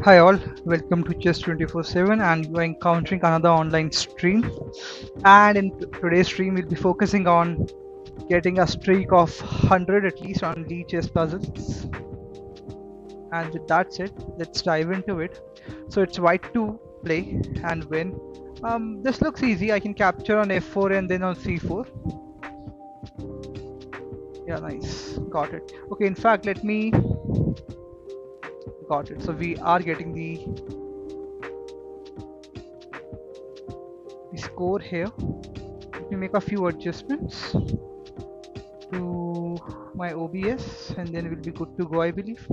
Hi all, welcome to Chess 24/7 and you are encountering another online stream. And in today's stream we'll be focusing on getting a streak of 100 at least on Lichess puzzles. And with that said, let's dive into it. So it's white to play and win. This looks easy. I can capture on f4 and then on c4. Yeah, nice. Got it. Okay, in fact, let me... Got it. So we are getting the score here. Let me make a few adjustments to my OBS and then we'll be good to go, I believe.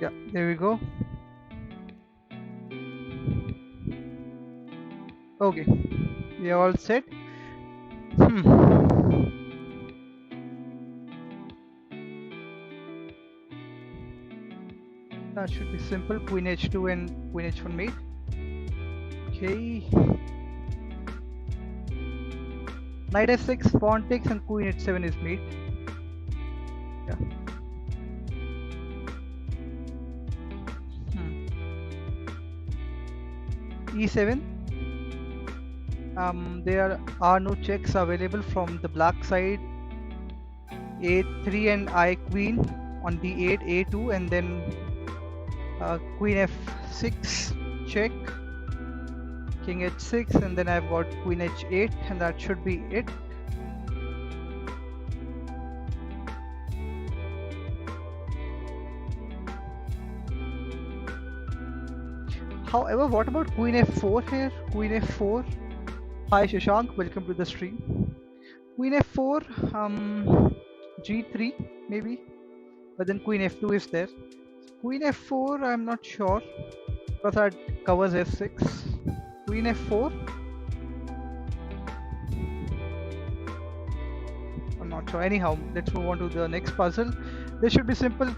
Yeah, there we go. Okay, we are all set. That should be simple. Queen h2 and queen h1 mate. Okay. Knight f6, pawn takes, and queen h7 is mate. Yeah. E7. There are no checks available from the black side. A3 and I queen on d8, a2, and then queen f6 check, king h6, and then I've got queen h8, and that should be it. However, what about queen f4 here? Queen f4. Hi Shashank, welcome to the stream. Queen f4, g3 maybe, but then queen f2 is there. Queen f4, I'm not sure because that covers f6. Queen f4. I'm not sure. Anyhow, let's move on to the next puzzle. This should be simple.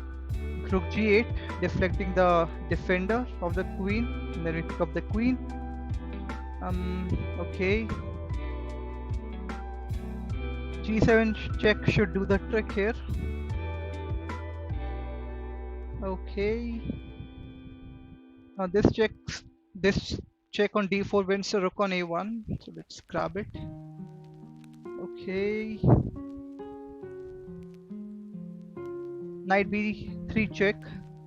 Rook g8, deflecting the defender of the queen, and then we pick up the queen. Okay. G7 check should do the trick here. Okay. Now this check on d4 wins the rook on a1. So let's grab it. Okay. Knight b3 check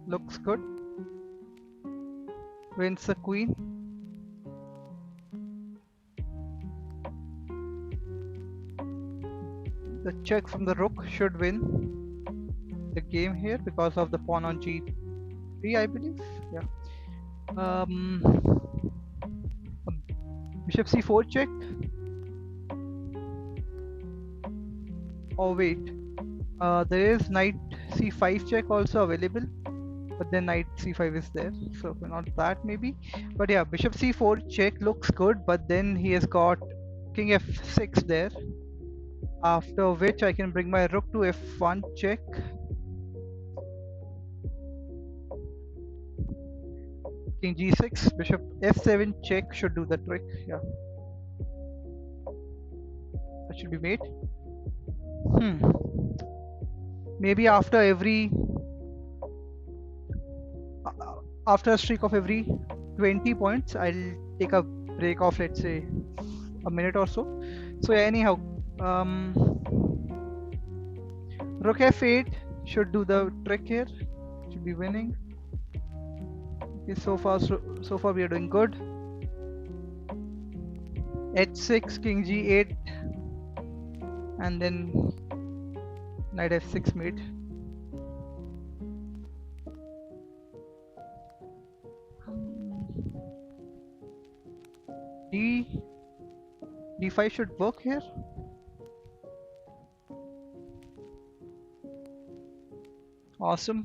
looks good. Wins the queen. The check from the rook should win the game here because of the pawn on g3, I believe. Yeah. Bishop c4 check. Oh wait, there is knight c5 check also available, but then knight c5 is there, so not that maybe. But yeah, bishop c4 check looks good, but then he has got king f6 there, after which I can bring my rook to f1 check. King g6, bishop f7 check should do the trick. Yeah, that should be mate. Maybe after a streak of every 20 points, I'll take a break of, let's say, a minute or so. So yeah, anyhow, rook f8 should do the trick here. Should be winning. Okay, so far we are doing good. h6, king g8, and then knight f6 mate. d5 should work here. Awesome.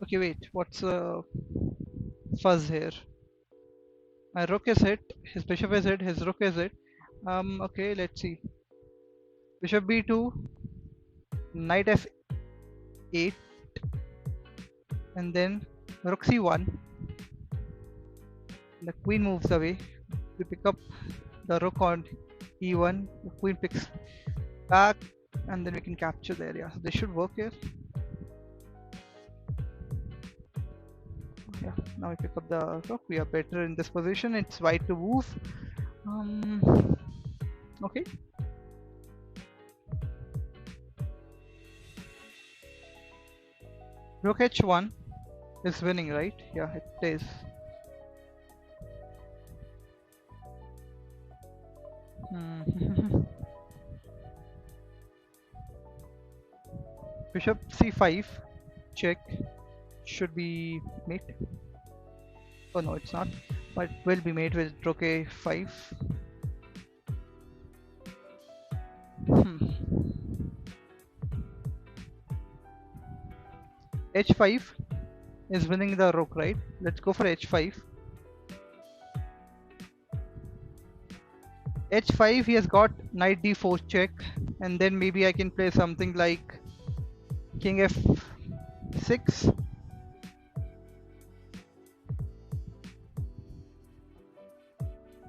Okay, wait, what's the fuzz here? My rook is hit, his bishop is hit, his rook is hit. Okay, let's see. Bishop b2, knight f8, and then rook c1. The queen moves away. We pick up the rook on e1. The queen picks back, and then we can capture the area. So this should work here. Yeah, now we pick up the rook. We are better in this position. It's white to move. Okay. Rook h1 is winning, right? Yeah, it is. Bishop c5, check, should be mate. Oh no, it's not, but will be mate with rook a5. H5 is winning the rook, right? Let's go for h5. H5, he has got knight d4 check, and then maybe I can play something like king f6.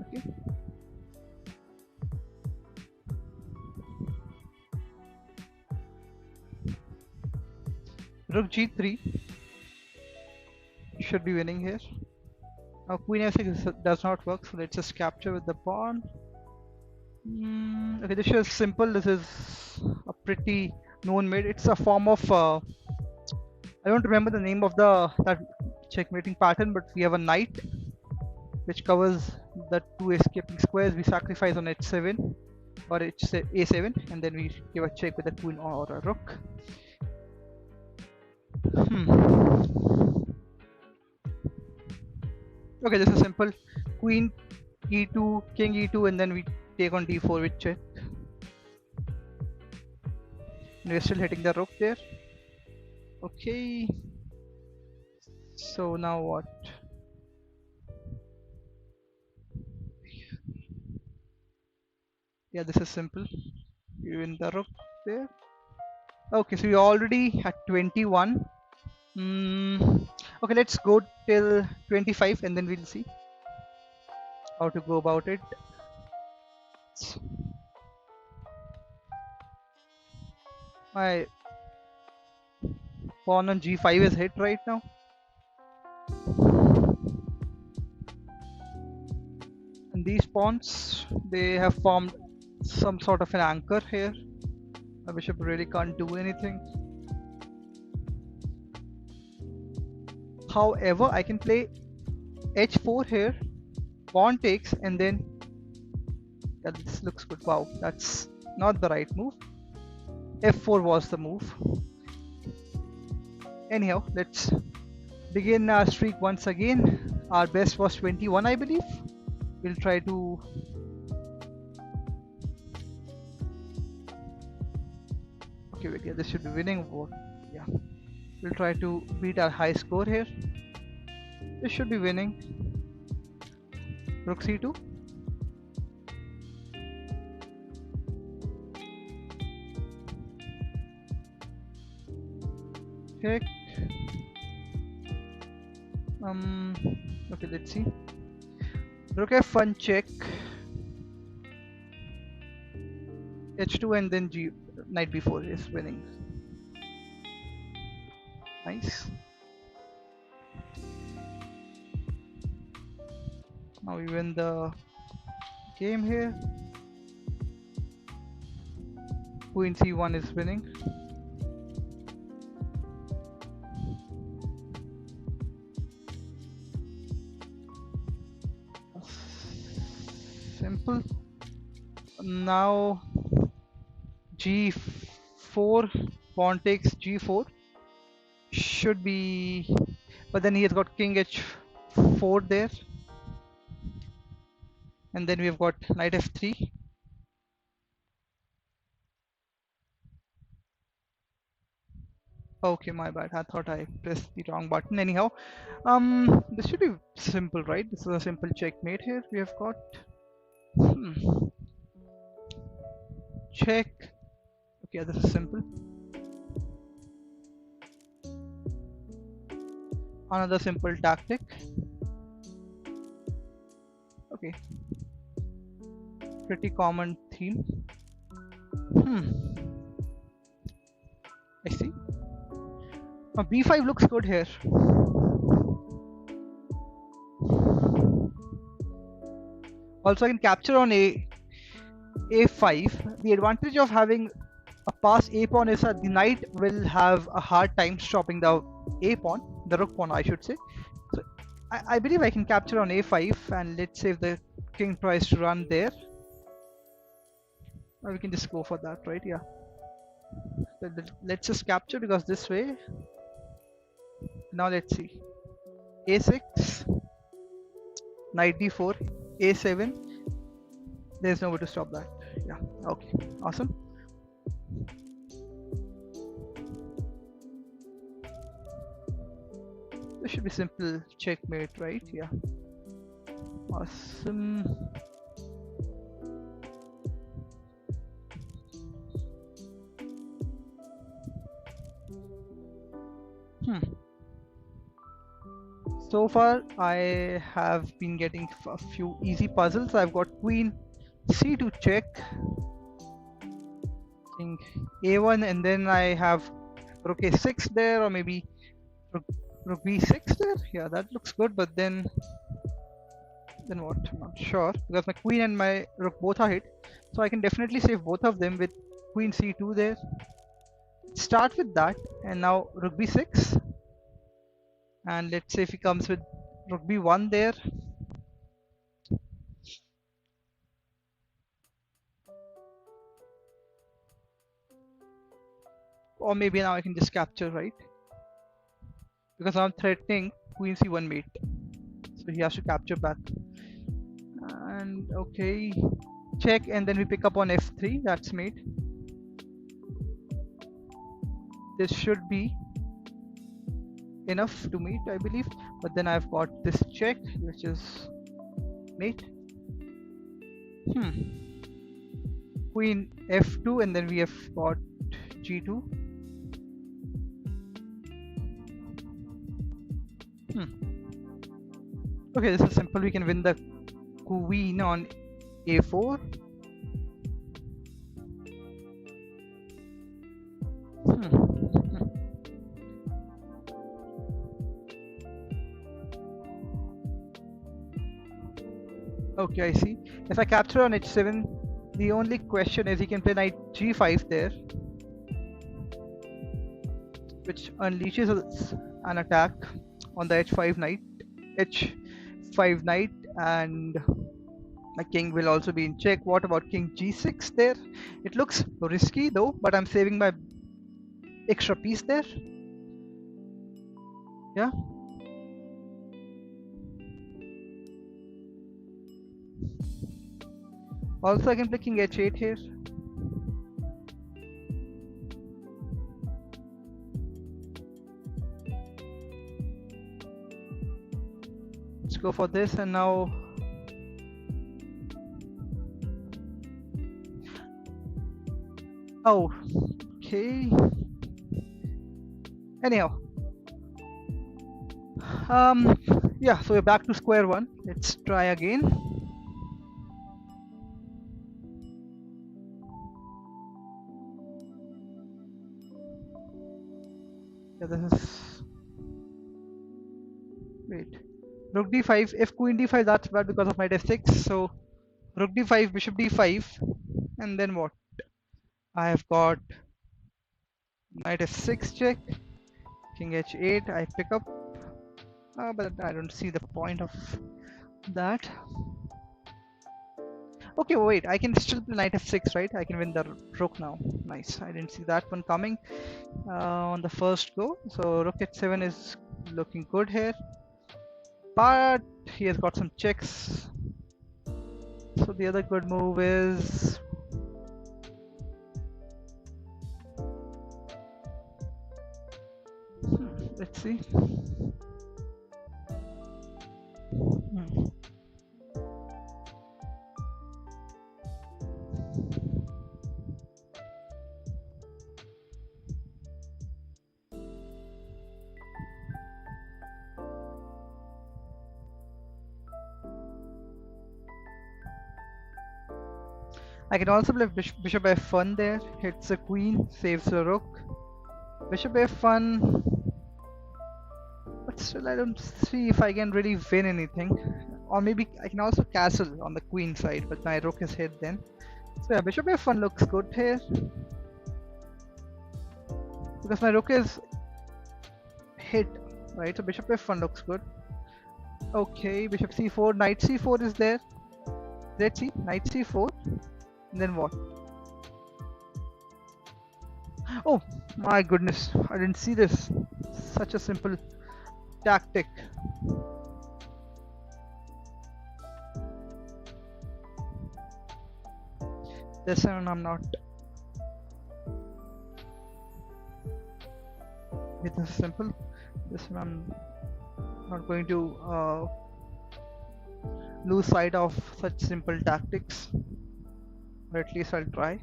Okay. Rook g3 should be winning here. Now queen f6 does not work, so let's just capture with the pawn. Okay, this is simple. This is a pretty known mate. It's a form of I don't remember the name of that checkmating pattern, but we have a knight which covers the two escaping squares. We sacrifice on h7 or a7, and then we give a check with a queen or a rook. Okay, this is simple. Queen e2, king e2, and then we take on d4 with check. And we're still hitting the rook there. Okay. So now what? Yeah, this is simple. You win the rook there. Okay, so we're already at 21. Okay, let's go till 25 and then we'll see how to go about it. My pawn on g5 is hit right now. And these pawns, they have formed some sort of an anchor here. My bishop really can't do anything. However, I can play h4 here, pawn takes, and then yeah, this looks good. Wow, that's not the right move. f4 was the move. Anyhow, let's begin our streak once again. Our best was 21, I believe. We'll try to okay, wait, yeah, this should be winning. Yeah, we'll try to beat our high score here. This should be winning. Rook c2. Check. Okay, let's see. Rook f1 check. h2 and then knight b4 is winning. Nice. Now we win the game here. Queen c1 is winning. Simple. Now g4, pawn takes g4 should be, but then he has got king h4 there, and then we've got knight f3. Okay, my bad, I thought I pressed the wrong button. Anyhow, this should be simple, right? This is a simple checkmate here. We have got check. Okay, this is simple. Another simple tactic. Okay, pretty common theme. I see. B5 looks good here. Also, I can capture on a5. The advantage of having a pass a pawn is that the knight will have a hard time stopping the a pawn, the rook pawn, I should say. So I believe I can capture on a5, and let's say if the king tries to run there, or we can just go for that, right? Yeah. Let's just capture, because this way. Now let's see. A6, knight d4, a7. There's no way to stop that. Yeah. Okay. Awesome. This should be simple checkmate, right? Yeah. Awesome. So far, I have been getting a few easy puzzles. I've got queen c2 check, king a1, and then I have rook a6 there, or maybe rook b6 there. Yeah, that looks good, but then what? I'm not sure, because my queen and my rook both are hit, so I can definitely save both of them with queen c2 there. Start with that, and now rook b6, and let's say if he comes with rook b1 there. Or maybe now I can just capture, right? Because I'm threatening queen c1 mate, so he has to capture back. And okay, check, and then we pick up on f3. That's mate. This should be enough to mate, I believe. But then I've got this check, which is mate. Queen f2, and then we have got g2. Okay, this is simple. We can win the queen on a4. Okay, I see. If I capture on h7, the only question is he can play knight g5 there, which unleashes an attack on the h5 knight, and my king will also be in check. What about king g6 there? It looks risky though, but I'm saving my extra piece there. Yeah. Also, I can play king h8 here. Let's go for this, and now okay. Anyhow, yeah, so we're back to square one. Let's try again. Yeah, this is, wait, rook d5. If queen d5, that's bad because of knight f6. So rook d5, bishop d5, and then what? I have got knight f6 check, king h8. I pick up, but I don't see the point of that. Okay, wait, I can still play knight f6, right? I can win the rook now. Nice. I didn't see that one coming on the first go. So rook h7 is looking good here, but he has got some checks. So the other good move is let's see. I can also play bishop f1 there, hits the queen, saves the rook. Bishop f1, but still I don't see if I can really win anything. Or maybe I can also castle on the queen side, but my rook is hit then. So yeah, bishop f1 looks good here. Because my rook is hit, right? So bishop f1 looks good. Okay, bishop c4, knight c4 is there. Let's see, knight c4, and then what? Oh my goodness, I didn't see this. Such a simple tactic. This one I'm not. It is simple. This one I'm not going to lose sight of such simple tactics, or at least I'll try.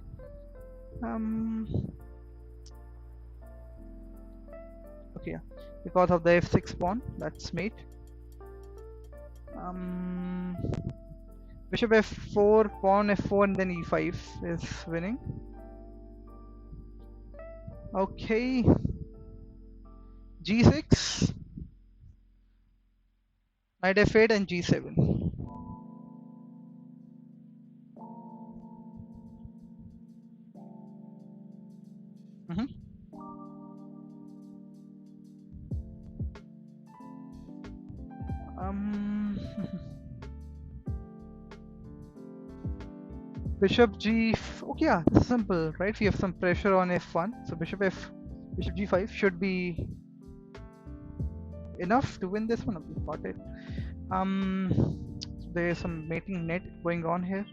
Okay, yeah. Because of the f6 pawn, that's mate. Bishop f4, pawn f4, and then e5 is winning. Okay, g6, knight f8, and g7. Bishop g. Okay, yeah, this is simple, right? We have some pressure on f1, so bishop g5 should be enough to win this one. Okay, got it. So there is some mating net going on here.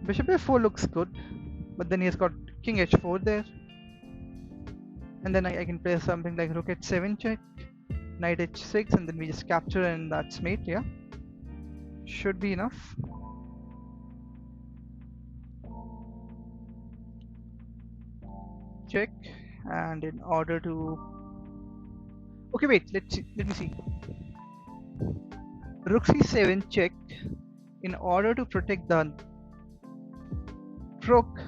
Bishop f4 looks good, but then he has got king h4 there, and then I can play something like rook h7 check, knight h6, and then we just capture, and that's mate. Yeah, should be enough. Check, and in order to, okay, wait, let me see. Rook c7 check. In order to protect the rook,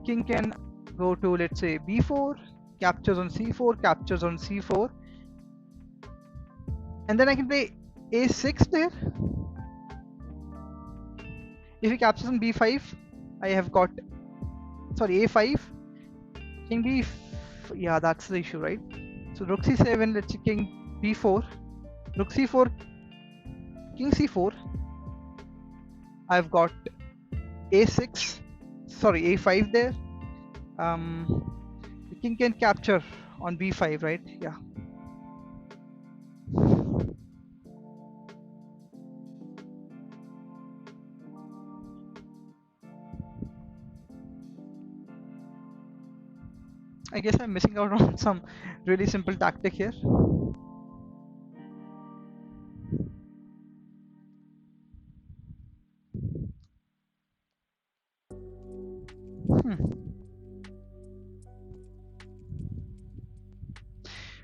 king can go to, let's say, b4, captures on c4, captures on c4, and then I can play a6 there. If he captures on b5, I have got, sorry, a5, king b, yeah, that's the issue, right? So rook c7, let's see, king b4, rook c4, king c4, I've got a6, sorry, a5 there. The king can capture on b5, right? Yeah. I guess I'm missing out on some really simple tactic here.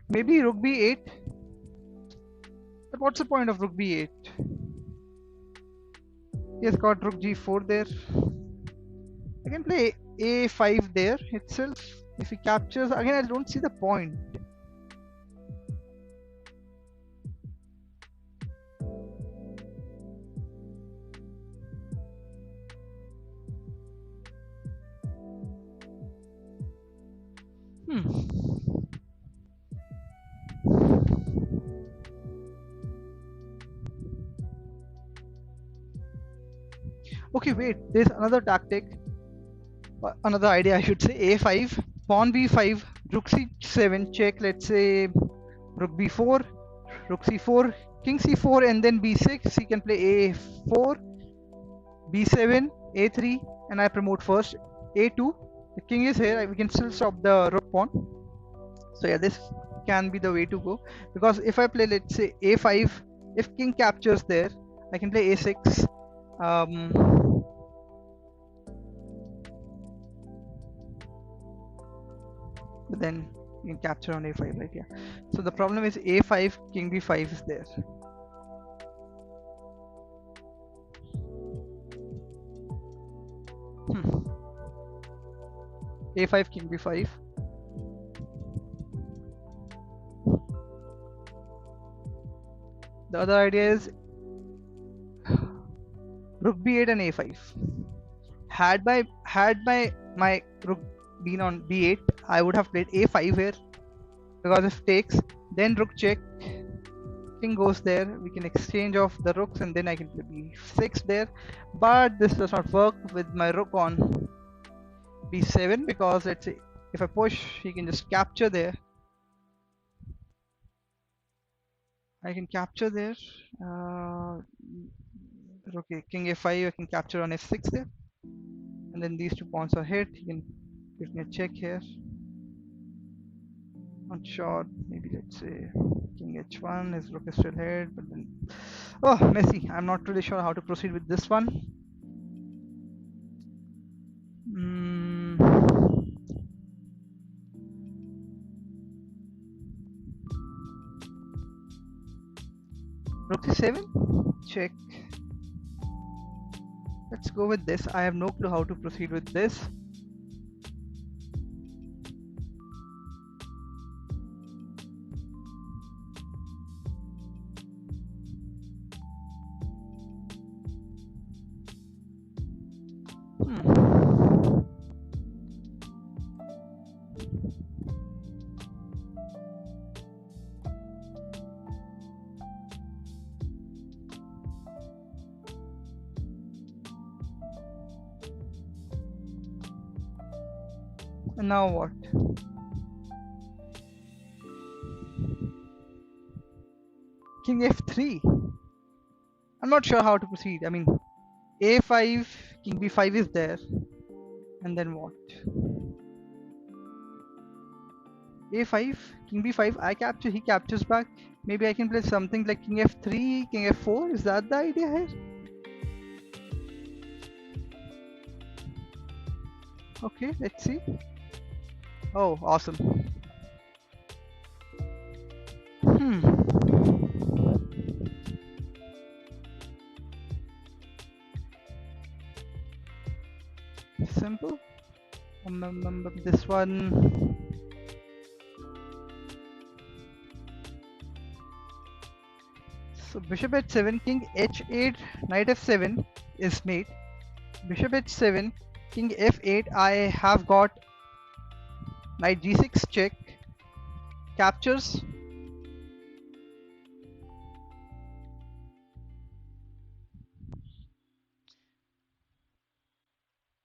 Maybe rook b8. But what's the point of rook b8? He has got rook g4 there. I can play a5 there itself. If he captures, again, I don't see the point. Okay, wait, there's another tactic, another idea, I should say. A5, pawn b5, rook c7 check, let's say rook b4, rook c4, king c4, and then b6. He can play a4, b7, a3, and I promote first. A2, the king is here, we can still stop the rook pawn. So yeah, this can be the way to go, because if I play, let's say, a5, if king captures there, I can play a6. But then you can capture on a5, right? Yeah. So the problem is a5, king b5 is there. a5, king b5. The other idea is rook b8 and a5. Had my rook been on b8, I would have played a5 here, because if takes, then rook check, king goes there, we can exchange off the rooks, and then I can play b6 there. But this does not work with my rook on b7, because let's say if I push, he can just capture there. I can capture there. Okay, king a5, I can capture on f6 there, and then these two pawns are hit. He can give me a check here. Not sure. Maybe let's say king h1. His rook is still hit, but then messy. I'm not really sure how to proceed with this one. Rook c7, check. Let's go with this. I have no clue how to proceed with this. And now what? King f3. I'm not sure how to proceed. I mean, a5, king b5 is there, and then what? a5, king b5, I capture, he captures back. Maybe I can play something like king f3, king f4. Is that the idea here? Okay, let's see. Oh, awesome. Simple. This one. So bishop h7, king h8, knight f7 is mate. Bishop h7, king f8. I have got knight g6 check, captures.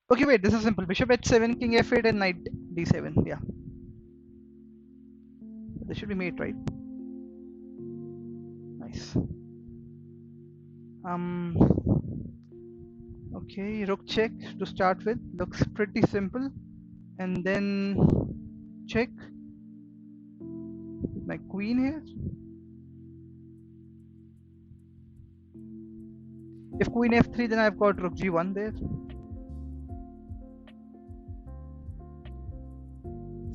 Okay, wait, this is simple. Bishop h7, king f8, and knight d7. Yeah, this should be mate, right? Nice. Okay, rook check to start with. Looks pretty simple. And then check with my queen here. If queen f3, then I've got rook g1 there.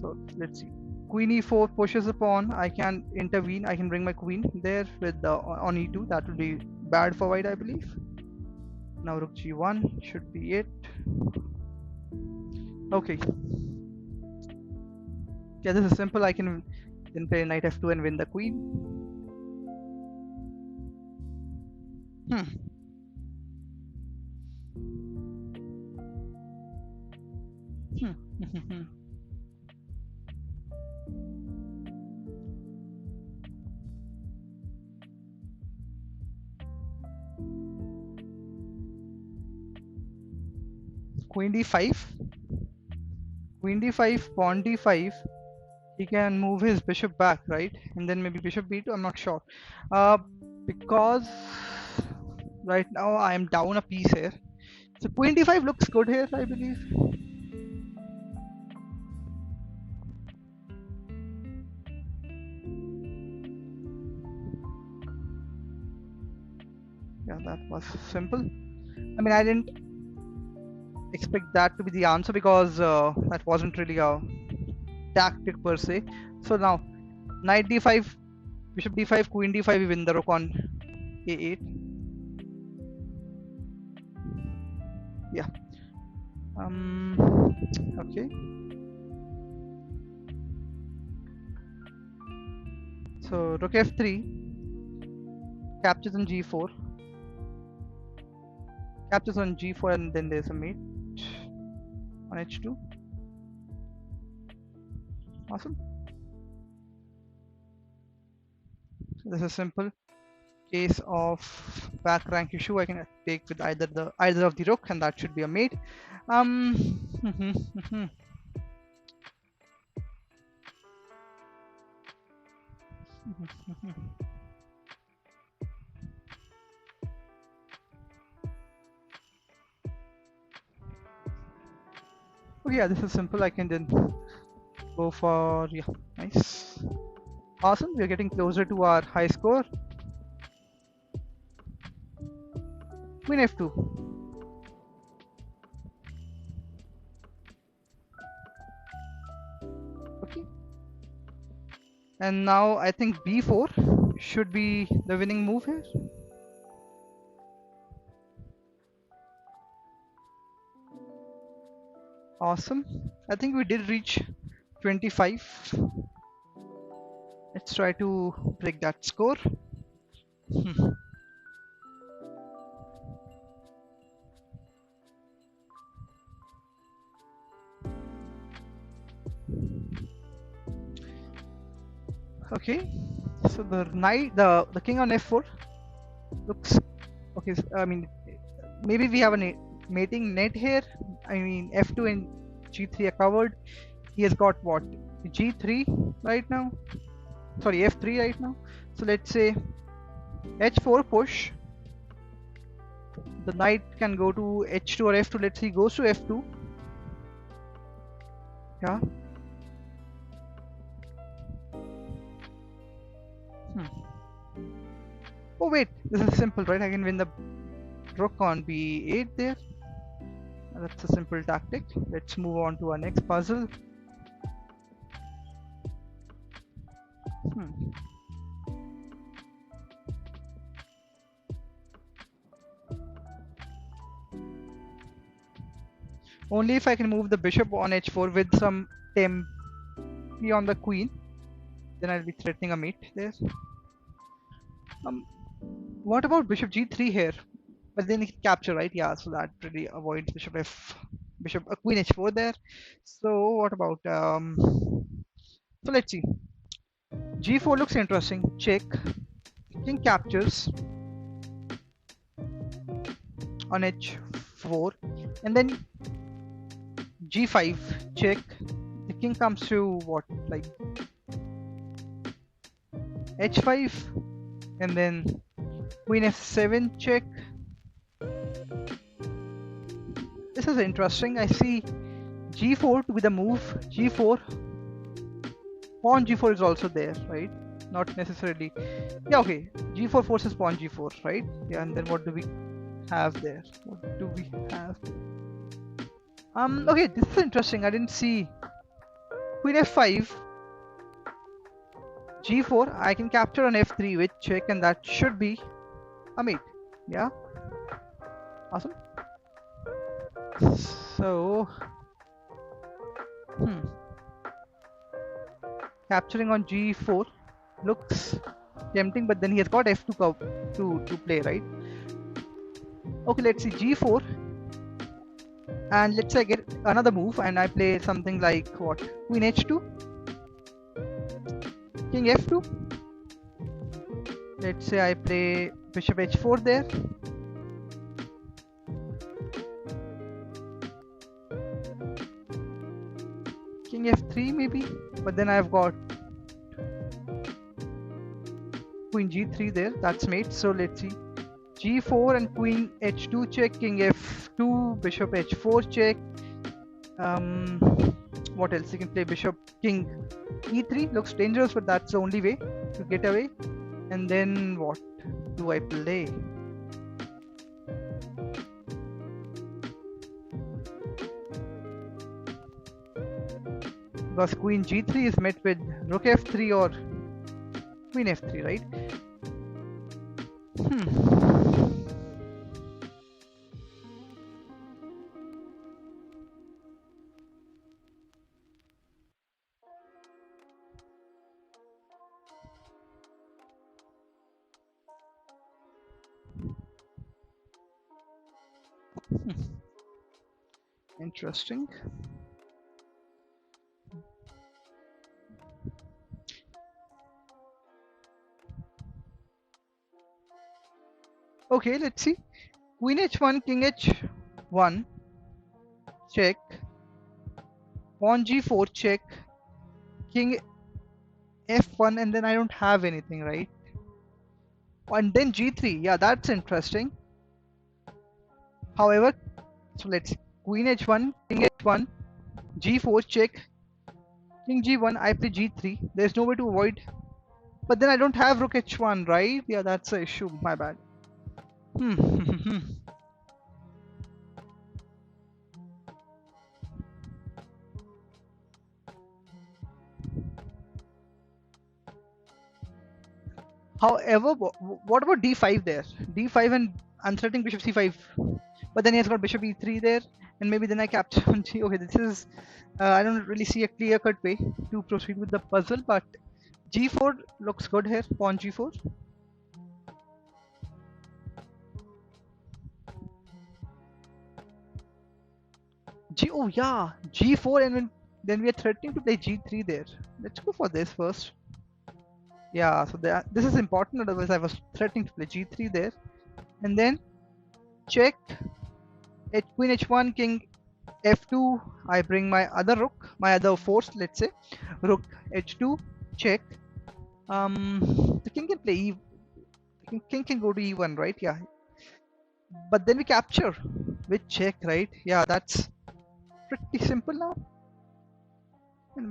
So let's see. Queen e4 pushes a pawn. I can intervene. I can bring my queen there with on e2. That will be bad for white, I believe. Now rook g1 should be it. Okay. Yeah, this is simple. I can then play knight f2 and win the queen. Queen d5. Queen d5, pawn d5. He can move his bishop back, right? And then maybe bishop b2. I'm not sure. Because right now I am down a piece here. So queen d5 looks good here, I believe. Yeah, that was simple. I mean, I didn't expect that to be the answer, because that wasn't really a tactic per se. So now knight d5, bishop d5, queen d5, we win the rook on a8. Yeah. Okay. So rook f3 captures on g4, captures on g4, and then there's a mate on h2. Awesome. So this is simple case of back rank issue. I can take with either of the rook, and that should be a mate. Okay, yeah, this is simple. I can then go for, yeah, nice. Awesome, we're getting closer to our high score. Queen f2. Okay. And now I think b4 should be the winning move here. Awesome. I think we did reach 25. Let's try to break that score. Okay. So the king on f4 looks okay. So, I mean, maybe we have a mating net here. I mean, f2 and g3 are covered. He has got what, g3 right now, sorry, f3 right now. So let's say h4 push, the knight can go to h2 or f2. Let's see, he goes to f2. Yeah. Oh wait, this is simple, right? I can win the rook on b8 there. That's a simple tactic. Let's move on to our next puzzle. Only if I can move the bishop on h4 with some tempi on the queen, then I'll be threatening a mate there. What about bishop g3 here? But then he can capture, right? Yeah, so that really avoids bishop queen h4 there. So what about so let's see. g4 looks interesting. Check. King captures on h4, and then g5 check. The king comes to what, like h5, and then queen f7 check. This is interesting. I see g4 to be the move. G4, pawn g4 is also there, right? Not necessarily. Yeah, okay. g4 forces pawn g4, right? Yeah, and then what do we have there? What do we have? Okay, this is interesting. I didn't see queen f5, g4. I can capture on f3 with check, and that should be a mate. Yeah, awesome. So, capturing on g4 looks tempting, but then he has got f2 to play, right? Okay, let's see g4, and let's say I get another move, and I play something like what, queen h2, king f2. Let's say I play bishop h4 there. King f3 maybe, but then I've got queen g3 there. That's mate. So let's see, g4 and queen h2 check, king f2, bishop h4 check. What else? You can play bishop king e3. Looks dangerous, but that's the only way to get away. And then what do I play? Because queen g3 is met with rook f3 or queen f3, right? Interesting. Okay, let's see. Queen h1, king h1, check. Pawn g4, check. King f1, and then I don't have anything, right? And then g3. Yeah, that's interesting. However, so let's see. Queen h1, king h1, g4, check. King g1, I play g3. There's no way to avoid. But then I don't have rook h1, right? Yeah, that's the issue. My bad. Hmm. However, what about d5 there? d5 and unthreatening bishop c5. But then he has got bishop e3 there, and maybe then I capture on g. Okay, this is I don't really see a clear-cut way to proceed with the puzzle, but g4 looks good here. Pawn g4. Oh yeah, g4, and then we are threatening to play g3 there. Let's go for this first. Yeah, so this is important. Otherwise, I was threatening to play g3 there, and then check. Queen h1, king f2. I bring my other rook, my other force. Let's say rook h2, check. The king can play king can go to e1, right? Yeah, but then we capture with check, right? Yeah, that's pretty simple now, and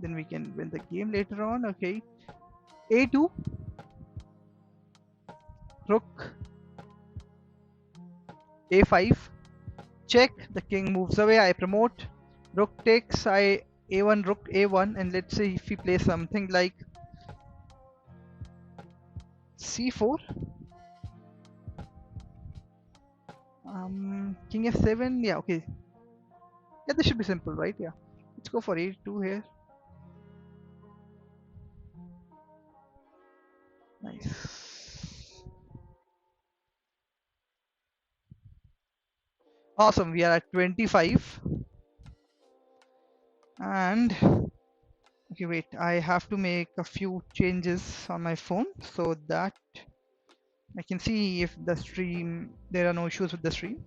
then we can win the game later on. Okay, a2, rook a5, check. The king moves away, I promote. Rook takes, I a1, rook a1, and let's say if we play something like c4, king f7. Yeah, okay, yeah, this should be simple, right? Yeah, let's go for a2 here. Nice. Awesome, we are at 25. And okay, wait, I have to make a few changes on my phone so that I can see if the stream, there are no issues with the stream.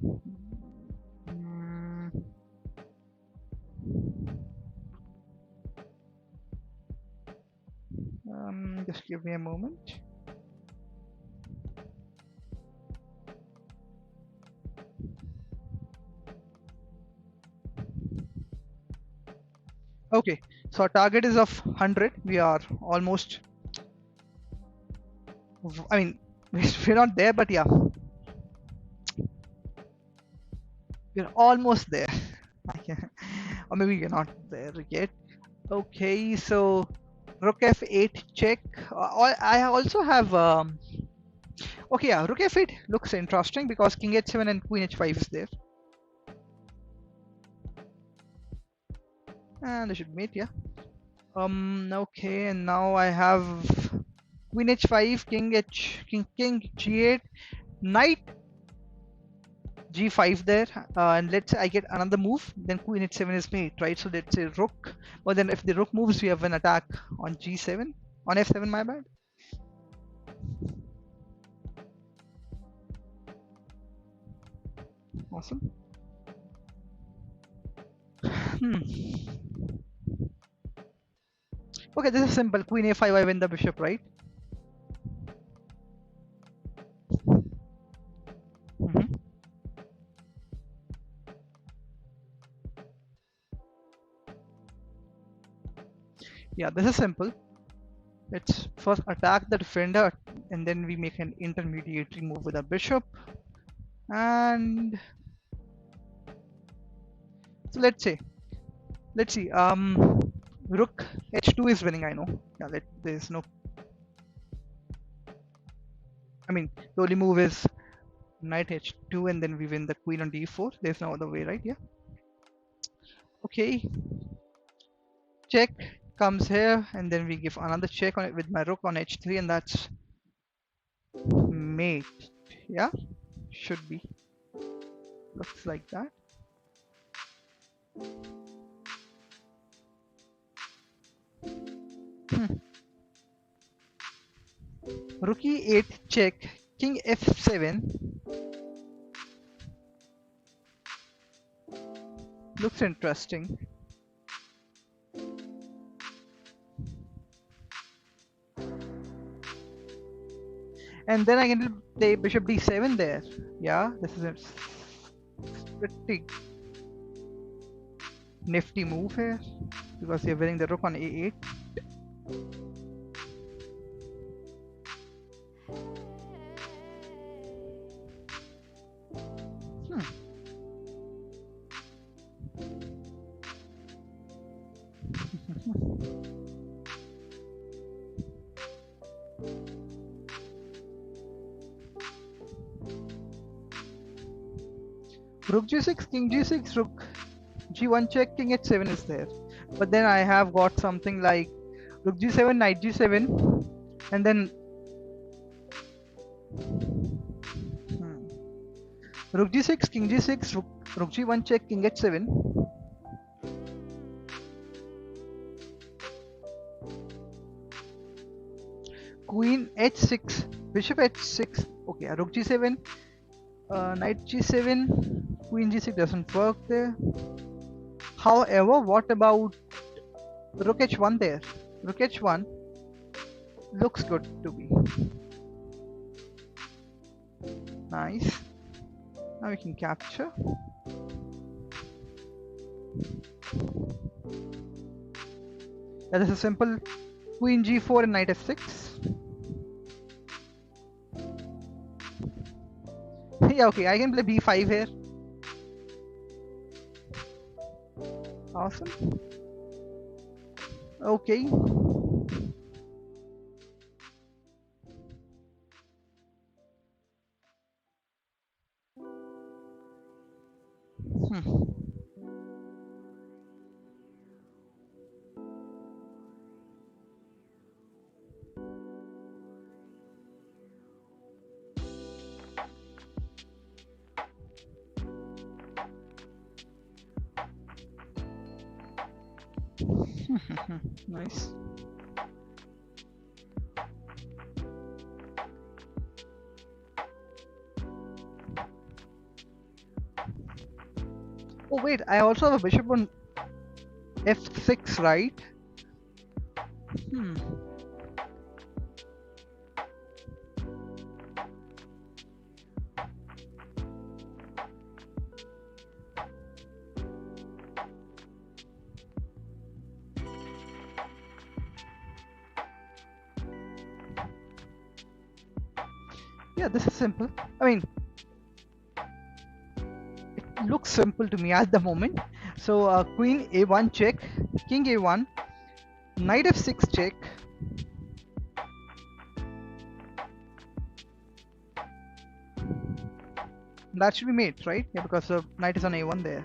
Mm, just give me a moment. Okay, so our target is of 100. We are almost, I mean, we're not there, but yeah, we're almost there. Or maybe we're not there yet. Okay, so rook f8 check. I also have okay, yeah, rook f8 looks interesting because king h7 and queen h5 is there, and I should mate. Yeah. Okay, and now I have queen h5, king g8, knight g5 there, and let's say I get another move, then queen h7 is mate, right? So let's say rook, but then if the rook moves, we have an attack on g7, on f7, my bad. Awesome. Okay, this is simple. Queen a5, I win the bishop, right? Mm-hmm. Yeah, this is simple. Let's first attack the defender, and then we make an intermediary move with a bishop. And so let's see. Rook h2 is winning. I know. Yeah, there's no. I mean, the only move is knight h2, and then we win the queen on d4. There's no other way, right? Yeah. Okay. Check comes here, and then we give another check on it with my rook on h3, and that's mate. Yeah, should be. Looks like that. Rook e8 check, king f7. Looks interesting. And then I can play bishop d7 there. Yeah, this is a pretty nifty move here because you're winning the rook on a8. Rook g6, king g6, rook g1 check, king h7 is there. But then I have got something like rook g7, knight g7, and then rook g6, king g6, rook g1 check, king h7. Queen h6, bishop h6. Okay, rook g7, knight g7, queen g6 doesn't work there. However, what about rook h1 there? Rook h1 looks good to me. Nice. Now we can capture. That is a simple queen g4 and knight f6. Yeah, okay, I can play b5 here. Awesome. Okay. Nice. Oh wait, I also have a bishop on f6, right? Yeah, this is simple. I mean, it looks simple to me at the moment. So queen a1 check, king a1, knight f6 check. That should be mate, right? Yeah, because the knight is on a1 there.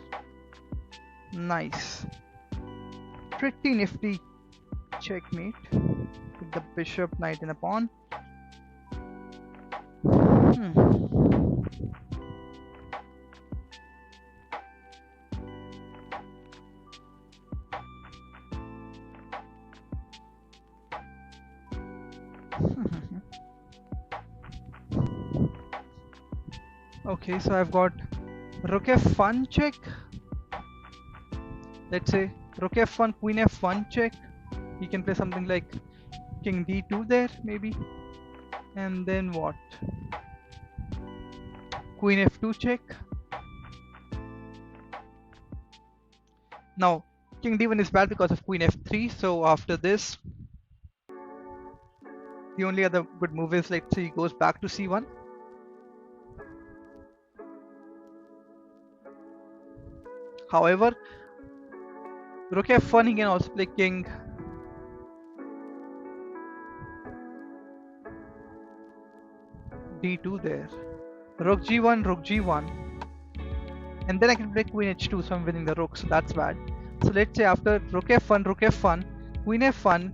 Nice. Pretty nifty checkmate with the bishop, knight, and a pawn. Okay, so I've got rook f1 check. Let's say rook f1, queen f1 check. You can play something like king d2 there, maybe. And then what? Queen f2 check. Now, king d1 is bad because of queen f3. So after this, the only other good move is, let's say, he goes back to c1. However, rook f1, he can also play king d2 there. Rook g1, rook g1. And then I can play queen h2, so I'm winning the rook, so that's bad. So let's say after rook f1, queen f1,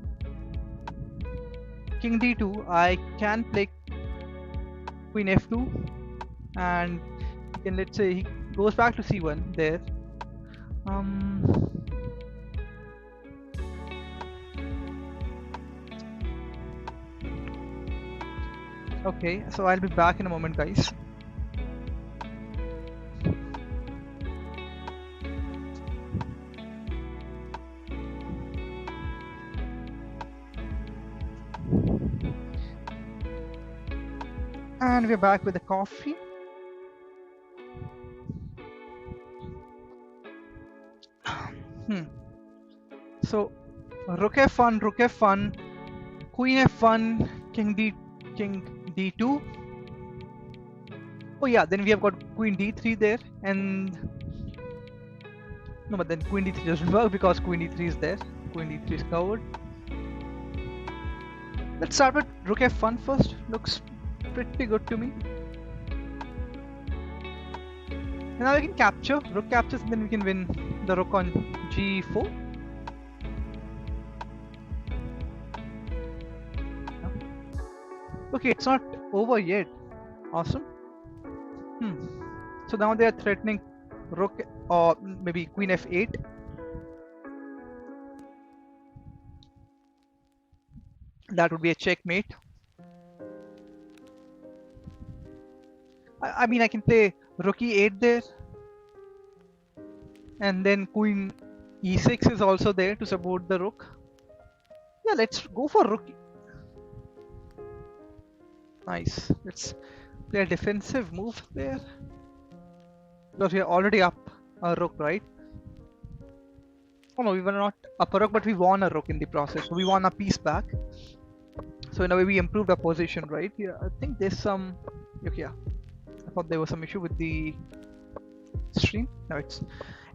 king d2, I can play queen f2, and then let's say goes back to c1 there. Okay, so I'll be back in a moment, guys. And we're back with the coffee. So rook f1, rook f1, queen f1, king d2. Oh yeah, then we have got queen d3 there, and no, but then queen d3 doesn't work because queen d3 is there. Queen d3 is covered. Let's start with rook f1 first. Looks pretty good to me. And now we can capture. Rook captures, and then we can win the rook on g4. Okay, it's not over yet. Awesome. So now they are threatening rook or maybe queen f8. That would be a checkmate. I mean, I can play rook e8 there, and then queen e6 is also there to support the rook. Yeah, let's go for rook. Nice. Let's play a defensive move there because we are already up a rook, right? Oh no, we were not up a rook, but we won a rook in the process. So we won a piece back. So in a way, we improved our position, right? Yeah, I think there's some. Okay, yeah. I thought there was some issue with the stream. No, it's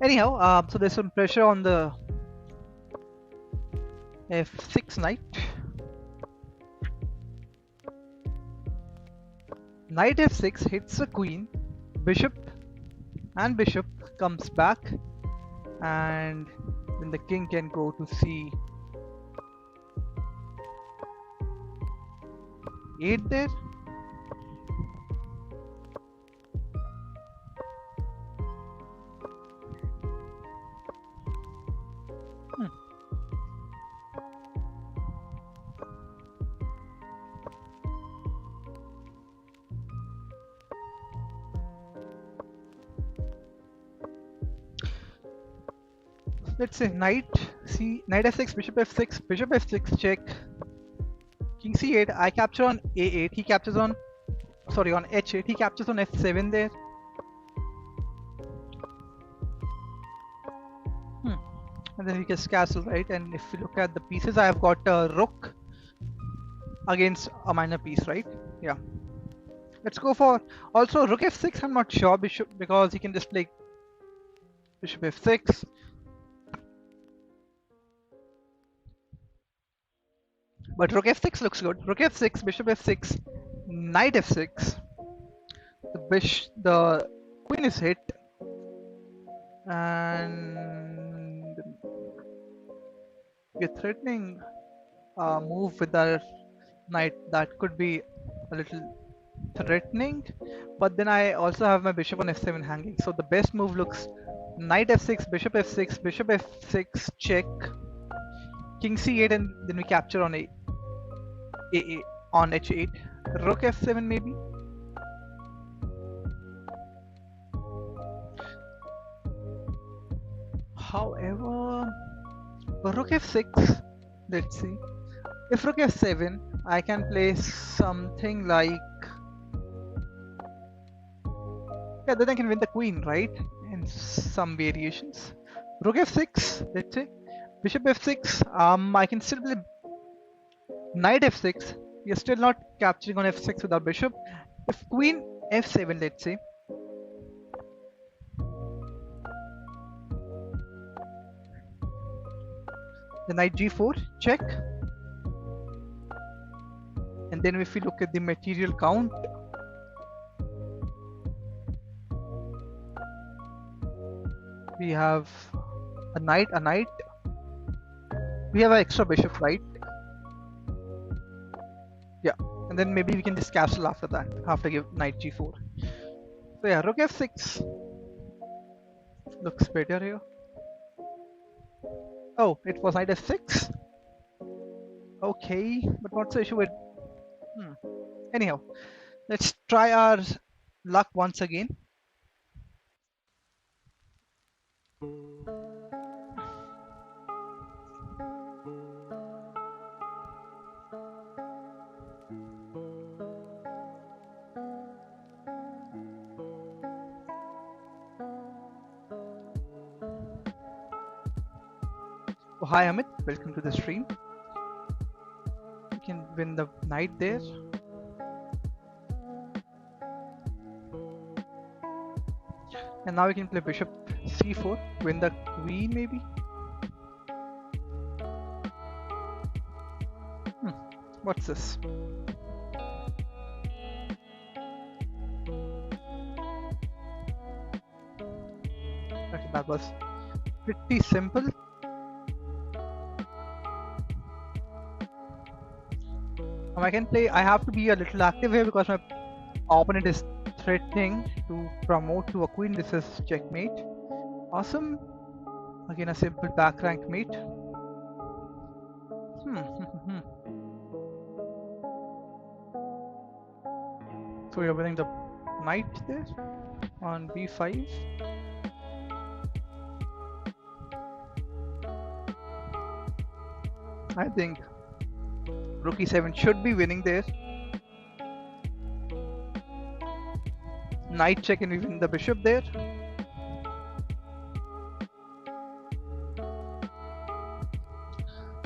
anyhow. So there's some pressure on the f6 knight. Knight f6 hits the queen, bishop, and bishop comes back, and then the king can go to c8 there. Let's say knight f6, bishop f6 check, king c8. I capture on a8. He captures on on h8. He captures on f7 there. And then he gets castle, right? And if you look at the pieces, I have got a rook against a minor piece, right? Yeah. Let's go for also rook f6. I'm not sure bishop because he can just play bishop f6. But rook f6 looks good. Rook f6, bishop f6, knight f6. The queen is hit, and we're threatening a move with our knight that could be a little threatening. But then I also have my bishop on f7 hanging. So the best move looks knight f6, bishop f6 check, king c8, and then we capture on on h8, rook f7 maybe. However, rook f6, let's see. If rook f7, I can play something like, yeah, then I can win the queen, right? In some variations. Rook f6, let's say. Bishop f6, I can still play knight f6. We are still not capturing on f6 with our bishop. If queen f7, let's say. The knight g4, check. And then if we look at the material count, we have a knight. We have an extra bishop, right? Yeah, and then maybe we can just castle after that, after give knight g4. So yeah, rook f6. looks better here. Oh, it was knight f6. Okay, but what's the issue with? Hmm. Anyhow, let's try our luck once again. Oh, hi Amit, welcome to the stream. We can win the knight there. And now we can play bishop c4, win the queen maybe. What's this? Okay, that was pretty simple. I can play. I have to be a little active here because my opponent is threatening to promote to a queen. This is checkmate. Awesome. Again, a simple back rank mate. So you're winning the knight there on b5. I think rook e7 should be winning there. Knight check and we win the bishop there.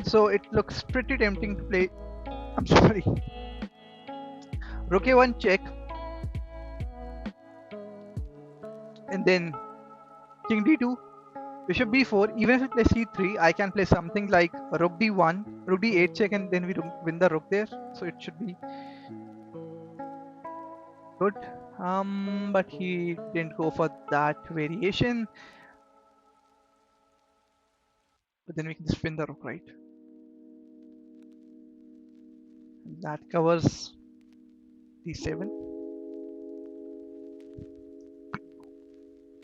So it looks pretty tempting to play. I'm sorry. Rook a1 check. And then king d2, bishop b4. Even if we play c3, I can play something like rook d1, rook d8 check, and then we win the rook there. So it should be good. But he didn't go for that variation. But then we can just win the rook, right? That covers d7.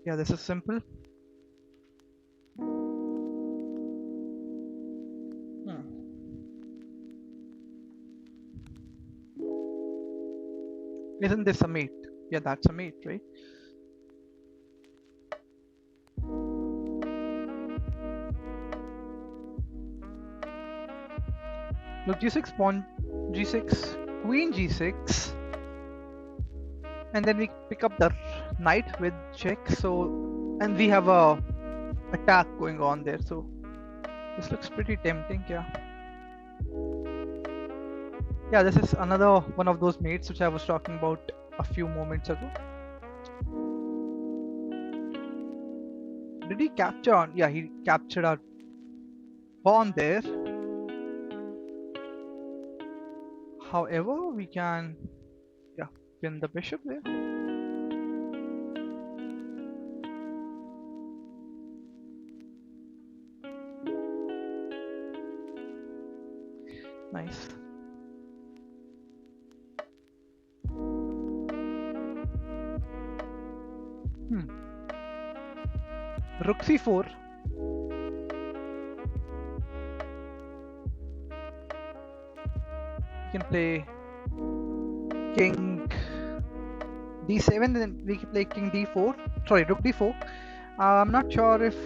Yeah, this is simple. Isn't this a mate? Yeah, that's a mate, right? Look, g6, pawn g6, queen g6, and then we pick up the knight with check. So, and we have a attack going on there. So this looks pretty tempting. Yeah, this is another one of those mates which I was talking about a few moments ago. Did he capture on? Yeah, he captured our pawn there. However, we can win the bishop there. Nice. Rook c4. We can play king d7, then we can play king d4. Sorry, rook d4. I'm not sure if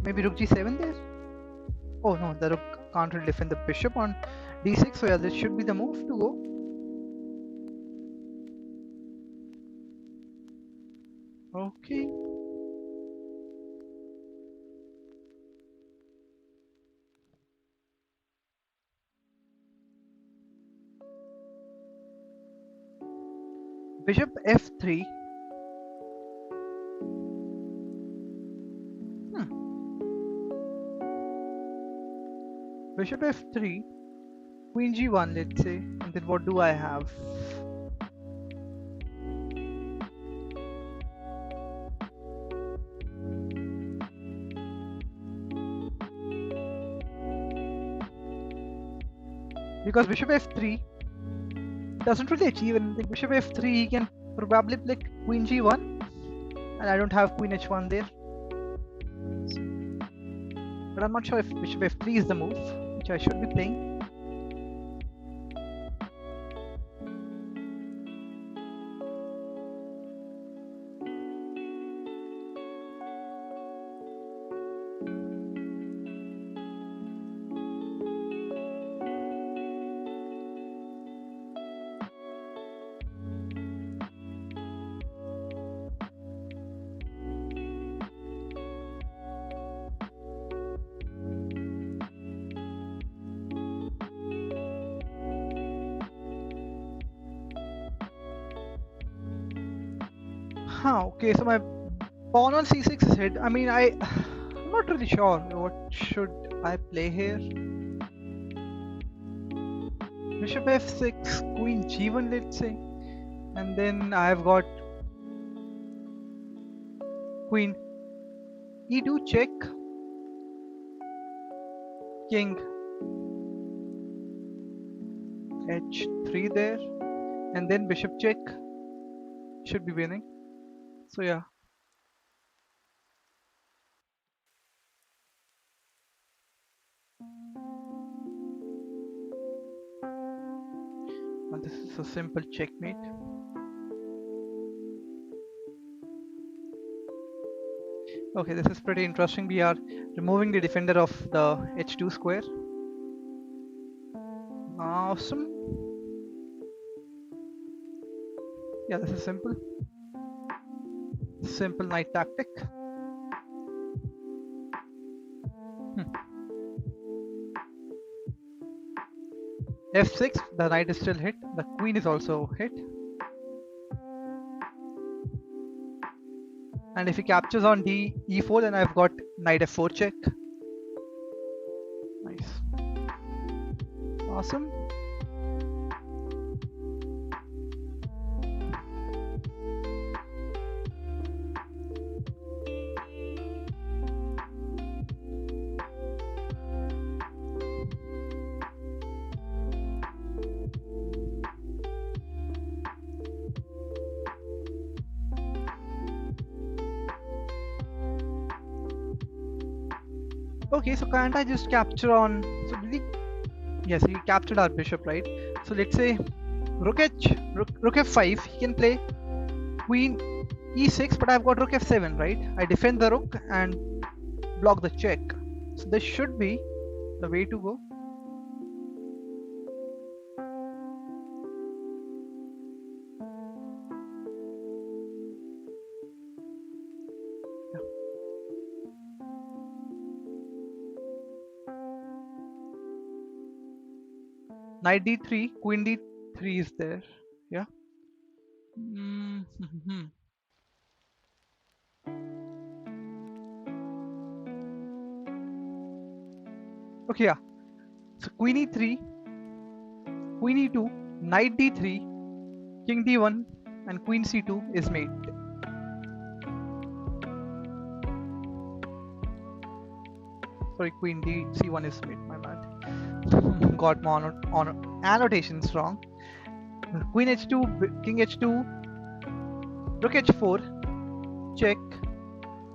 maybe rook g7 there. Oh no, the rook can't really defend the bishop on d6. So yeah, this should be the move to go. Okay. Bishop f3. Bishop f3, queen g1, let's say, and then what do I have? Because bishop f3 doesn't really achieve anything. Bishop f3, he can probably play queen g1, and I don't have queen h1 there. but I'm not sure if bishop f3 is the move which I should be playing. Okay, so my pawn on c6 is hit. I mean, I'm not really sure what should I play here. Bishop f6, queen g1, let's say, and then I've got queen e2 check, king h3 there, and then bishop check should be winning. So yeah. And this is a simple checkmate. Okay, this is pretty interesting. We are removing the defender of the h2 square. Awesome. Yeah, this is simple. Simple knight tactic. F6, the knight is still hit. The queen is also hit. And if he captures on e4, then I've got knight f4 check. Nice. Awesome. Okay, so can't I just capture on? So did he? Yes, he captured our bishop, right? So let's say rook f5. He can play queen e6, but I've got rook f7, right? I defend the rook and block the check. So this should be the way to go. Knight d3, queen d3 is there. Yeah. Okay, yeah. So queen e3, queen e2, knight d3, king d1, and queen c2 is made. Sorry, queen c1 is made. My bad. Got my annotations wrong. Queen h2, king h2, rook h4, check,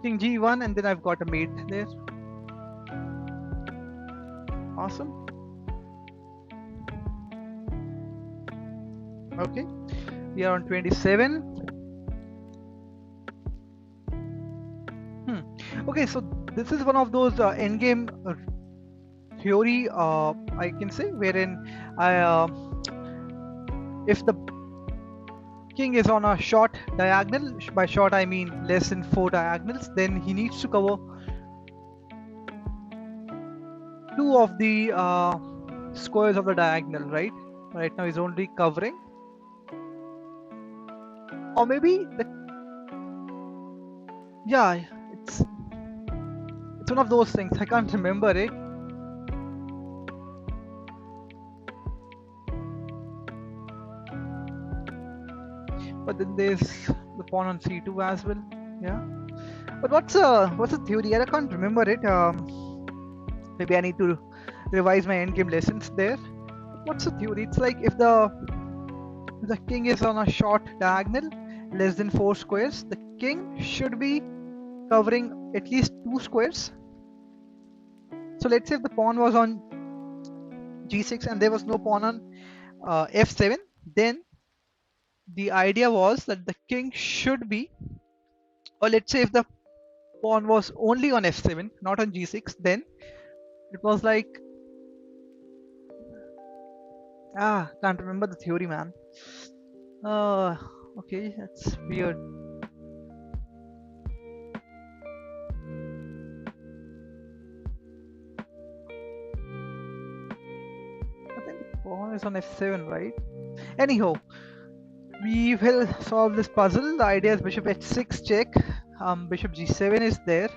king g1, and then I've got a mate there. Awesome. Okay, we are on 27. Okay, so this is one of those endgame theory, I can say, wherein if the king is on a short diagonal, by short I mean less than 4 diagonals, then he needs to cover 2 of the squares of the diagonal, right? Right now he's only covering, or maybe yeah, it's one of those things. I can't remember it. But then there's the pawn on c2 as well. Yeah. But what's the theory? I can't remember it. Maybe I need to revise my endgame lessons there. What's the theory? It's like if the king is on a short diagonal, less than 4 squares, the king should be covering at least 2 squares. So let's say if the pawn was on g6 and there was no pawn on f7, then the idea was that the king should be, or let's say if the pawn was only on f7, not on g6, then it was like, can't remember the theory, man. Okay, that's weird. I think the pawn is on f7, right? Anyhow, we will solve this puzzle. The idea is bishop h6 check. Bishop g7 is there.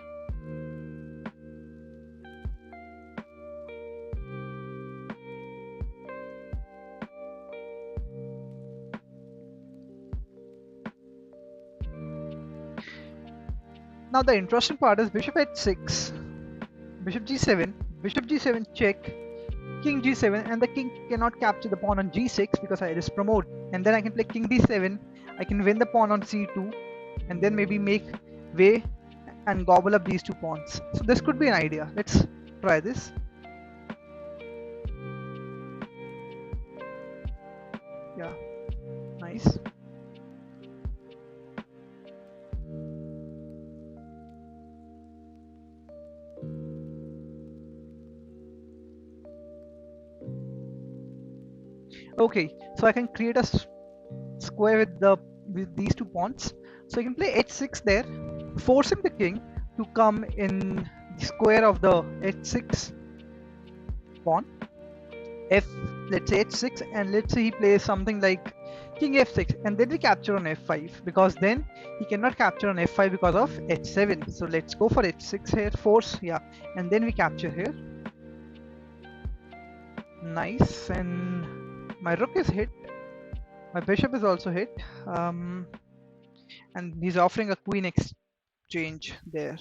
Now the interesting part is bishop h6, bishop g7, bishop g7 check, king g7, and the king cannot capture the pawn on g6 because I just promote. And then I can play king d7, I can win the pawn on c2, and then maybe make way and gobble up these two pawns. So this could be an idea. Let's try this. Yeah, nice. Okay, so I can create a square with these two pawns. So I can play h6 there, forcing the king to come in the square of the h6 pawn. Let's say h6, and let's say he plays something like king f6, and then we capture on f5, because then he cannot capture on f5 because of h7. So let's go for h6 here, force, yeah, and then we capture here. Nice, and my rook is hit, my bishop is also hit, and he's offering a queen exchange there.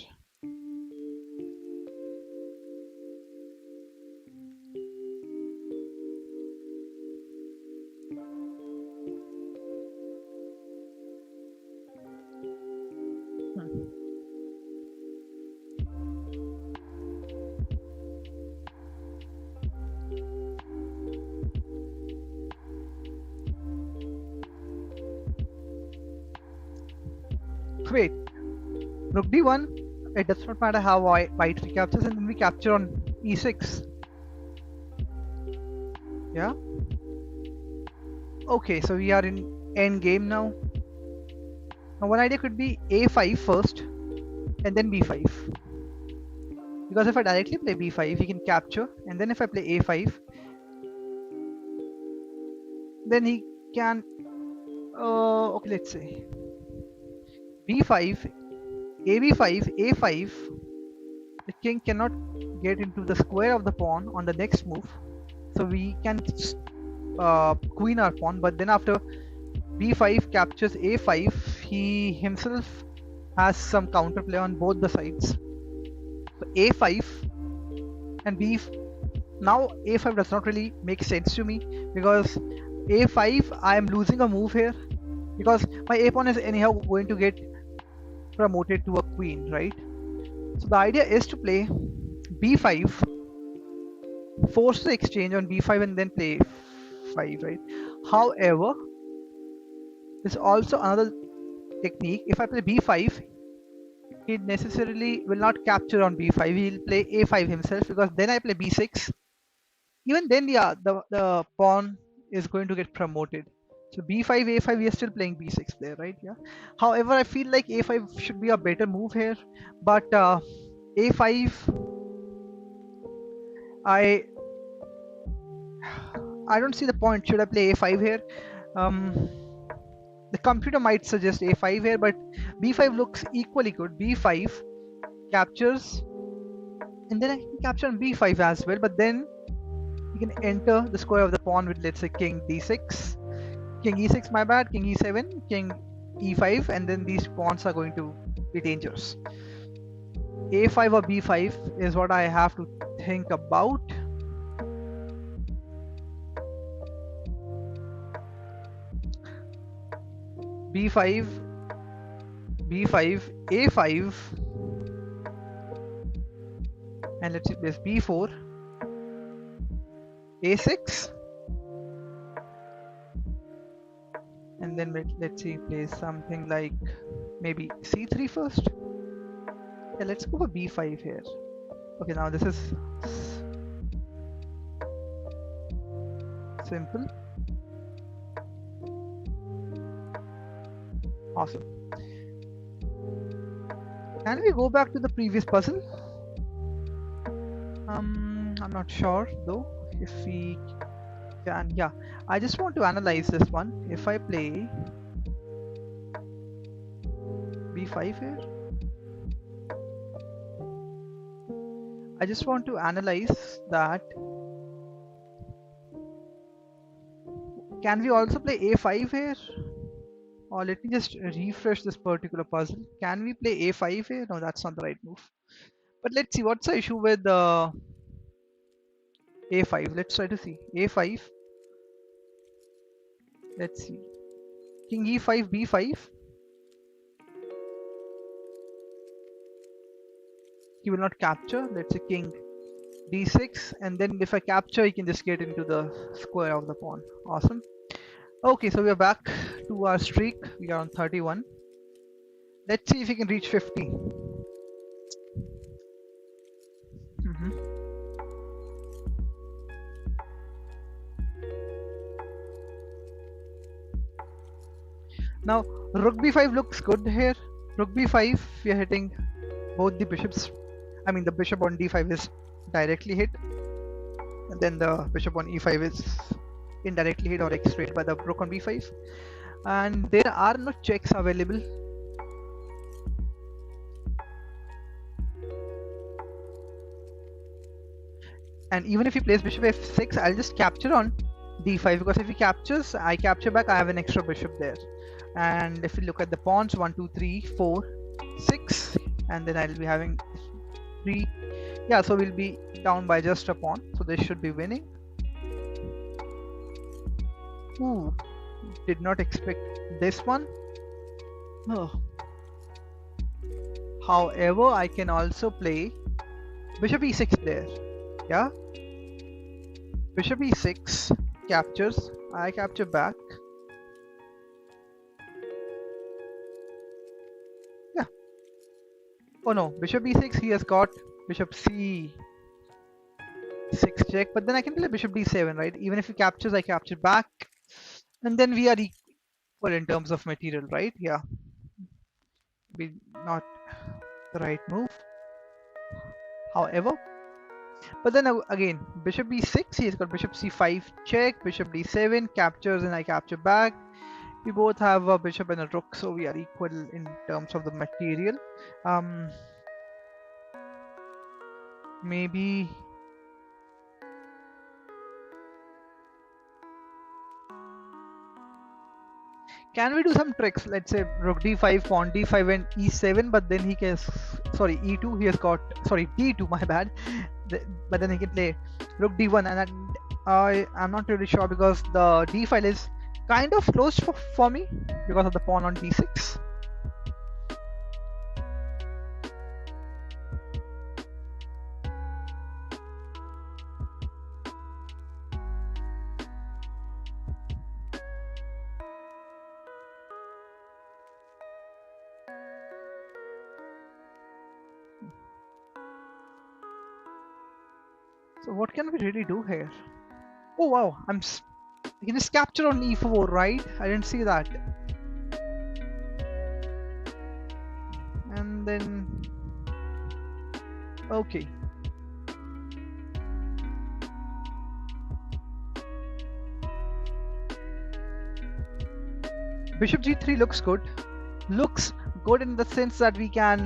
Wait, rook d1, it does not matter how white recaptures, and then we capture on e6. Yeah. Okay, so we are in end game now. Now one idea could be a5 first, and then b5. Because if I directly play b5, he can capture, and then if I play a5, then he can. Okay, let's say b5, ab5, a5. The king cannot get into the square of the pawn on the next move, so we can queen our pawn. But then after b5 captures a5, he himself has some counterplay on both the sides. So a5 and b. Now a5 does not really make sense to me, because a5 I am losing a move here, because my a pawn is anyhow going to get promoted to a queen, right? So the idea is to play b5, force the exchange on b5, and then play 5, right? However, there's also another technique. If I play b5, he necessarily will not capture on b5. He'll play a5 himself, because then I play b6. Even then, yeah, the pawn is going to get promoted. So b5, a5, we are still playing b6 there, right? Yeah. However, I feel like a5 should be a better move here, but a5, I don't see the point. Should I play a5 here? The computer might suggest a5 here, but b5 looks equally good. b5 captures, and then I can capture on b5 as well, but then you can enter the square of the pawn with, let's say, king d6, king e6, my bad, king e7, king e5, and then these pawns are going to be dangerous. a5 or b5 is what I have to think about. b5, b5, a5, And let's see, there's b4, a6, and then let's see, play something like maybe c3 first. Yeah, let's go for b5 here. Okay, now this is simple. Awesome. Can we go back to the previous puzzle? I'm not sure though if we can. Yeah, I just want to analyze this one. If I play b5 here, I just want to analyze that. Can we also play a5 here? Or let me just refresh this particular puzzle. Can we play a5 here? No, that's not the right move. But let's see, what's the issue with a5? Let's try to see. a5. Let's see. King e5, b5. He will not capture. Let's say king d6, and then if I capture, he can just get into the square of the pawn. Awesome. Okay, so we are back to our streak. We are on 31. Let's see if we can reach 50. Now rook b5 looks good here. Rook b5, we are hitting both the bishops. I mean, the bishop on d5 is directly hit, and then the bishop on e5 is indirectly hit or x-rayed by the rook on b5. And there are no checks available. And even if he plays bishop f6, I'll just capture on d5, because if he captures, I capture back, I have an extra bishop there. And if you look at the pawns, 1 2 3 4 6, and then I'll be having 3. Yeah, so we'll be down by just a pawn, so this should be winning. Ooh, did not expect this one. Oh. However, I can also play bishop e6 there. Yeah, bishop e6 captures, I capture back. Yeah. Oh no, bishop e6, he has got bishop c6 check, but then I can play bishop d7, right? Even if he captures, I capture back, and then we are equal in terms of material, right? Yeah, be not the right move. However, but then again, bishop b6, he has got bishop c5 check, bishop d7 captures, and I capture back. We both have a bishop and a rook, so we are equal in terms of the material. Maybe can we do some tricks? Let's say rook d5, pawn d5, and e7, but then he can, sorry, e2, he has got, sorry, d2, my bad. But then he can play rook d1, and I'm not really sure, because the d file is kind of closed for me because of the pawn on d6. So what can we really do here? Oh wow, I can just capture on e4, right? I didn't see that. And then okay. Bishop g3 looks good. Looks good in the sense that we are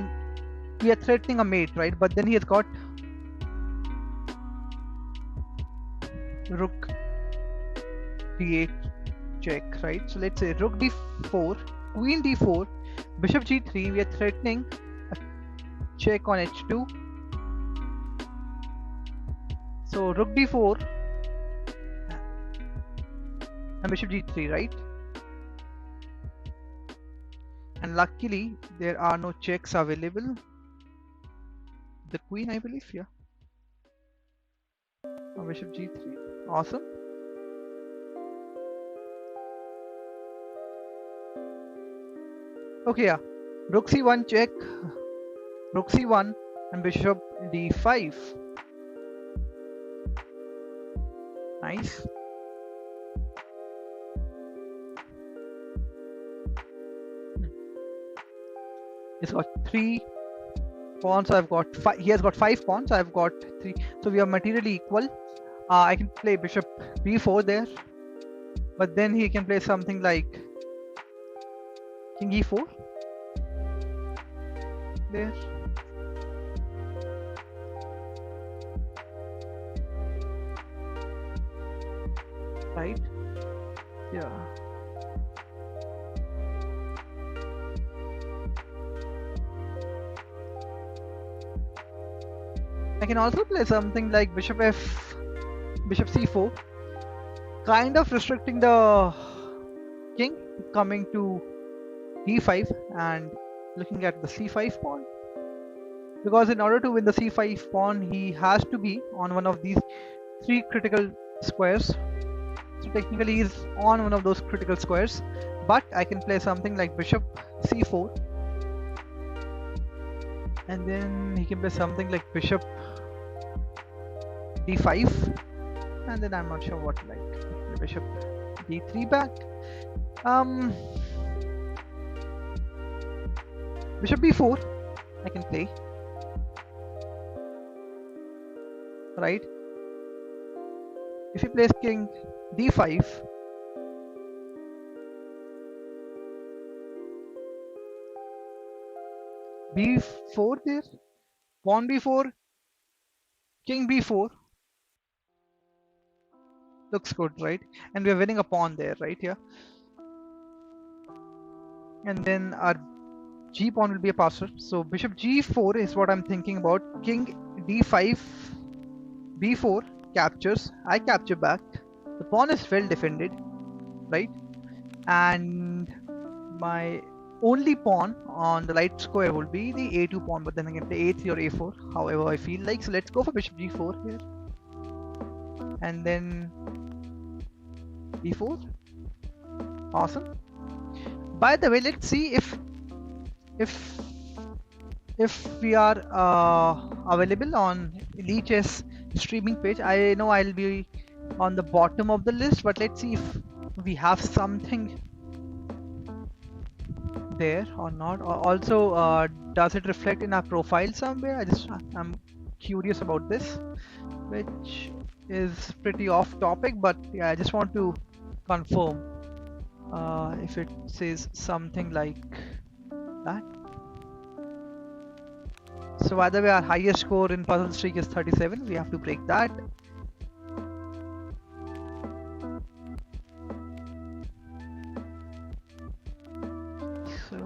threatening a mate, right? But then he has got rook d8 check, right? So let's say rook d4, queen d4, bishop g3, we are threatening a check on h2. So rook d4 and bishop g3, right? And luckily there are no checks available. The queen, I believe, yeah. bishop g3. Awesome. Okay, yeah. Rook c1 check. Rook c1 and bishop d5. Nice. He's got 3 pawns. I've got 5. He has got 5 pawns. I've got 3. So we are materially equal. I can play bishop b4 there, but then he can play something like king e4 there. Right? Yeah. I can also play something like bishop c4, kind of restricting the king coming to d5 and looking at the c5 pawn, because in order to win the c5 pawn he has to be on one of these 3 critical squares. So technically he's on one of those critical squares, but I can play something like bishop c4, and then he can play something like bishop d5, and then I'm not sure what, like bishop d3 back. Bishop b4 I can play, right? If he plays king d5, b4 there, pawn b4, king b4, looks good, right? And we're winning a pawn there, right here. And then our g pawn will be a passer. So bishop g4 is what I'm thinking about. King d5, b4 captures. I capture back. The pawn is well defended, right? And my only pawn on the right square will be the a2 pawn, but then I can play a3 or a4, however I feel like. So let's go for bishop g4 here, and then b4. Awesome. By the way, let's see if we are available on Lichess streaming page. I know I'll be on the bottom of the list, but let's see if we have something there or not. Also, does it reflect in our profile somewhere? I'm curious about this, which is pretty off topic, but yeah, I just want to confirm if it says something like that. So by the way, our highest score in puzzle streak is 37. We have to break that. So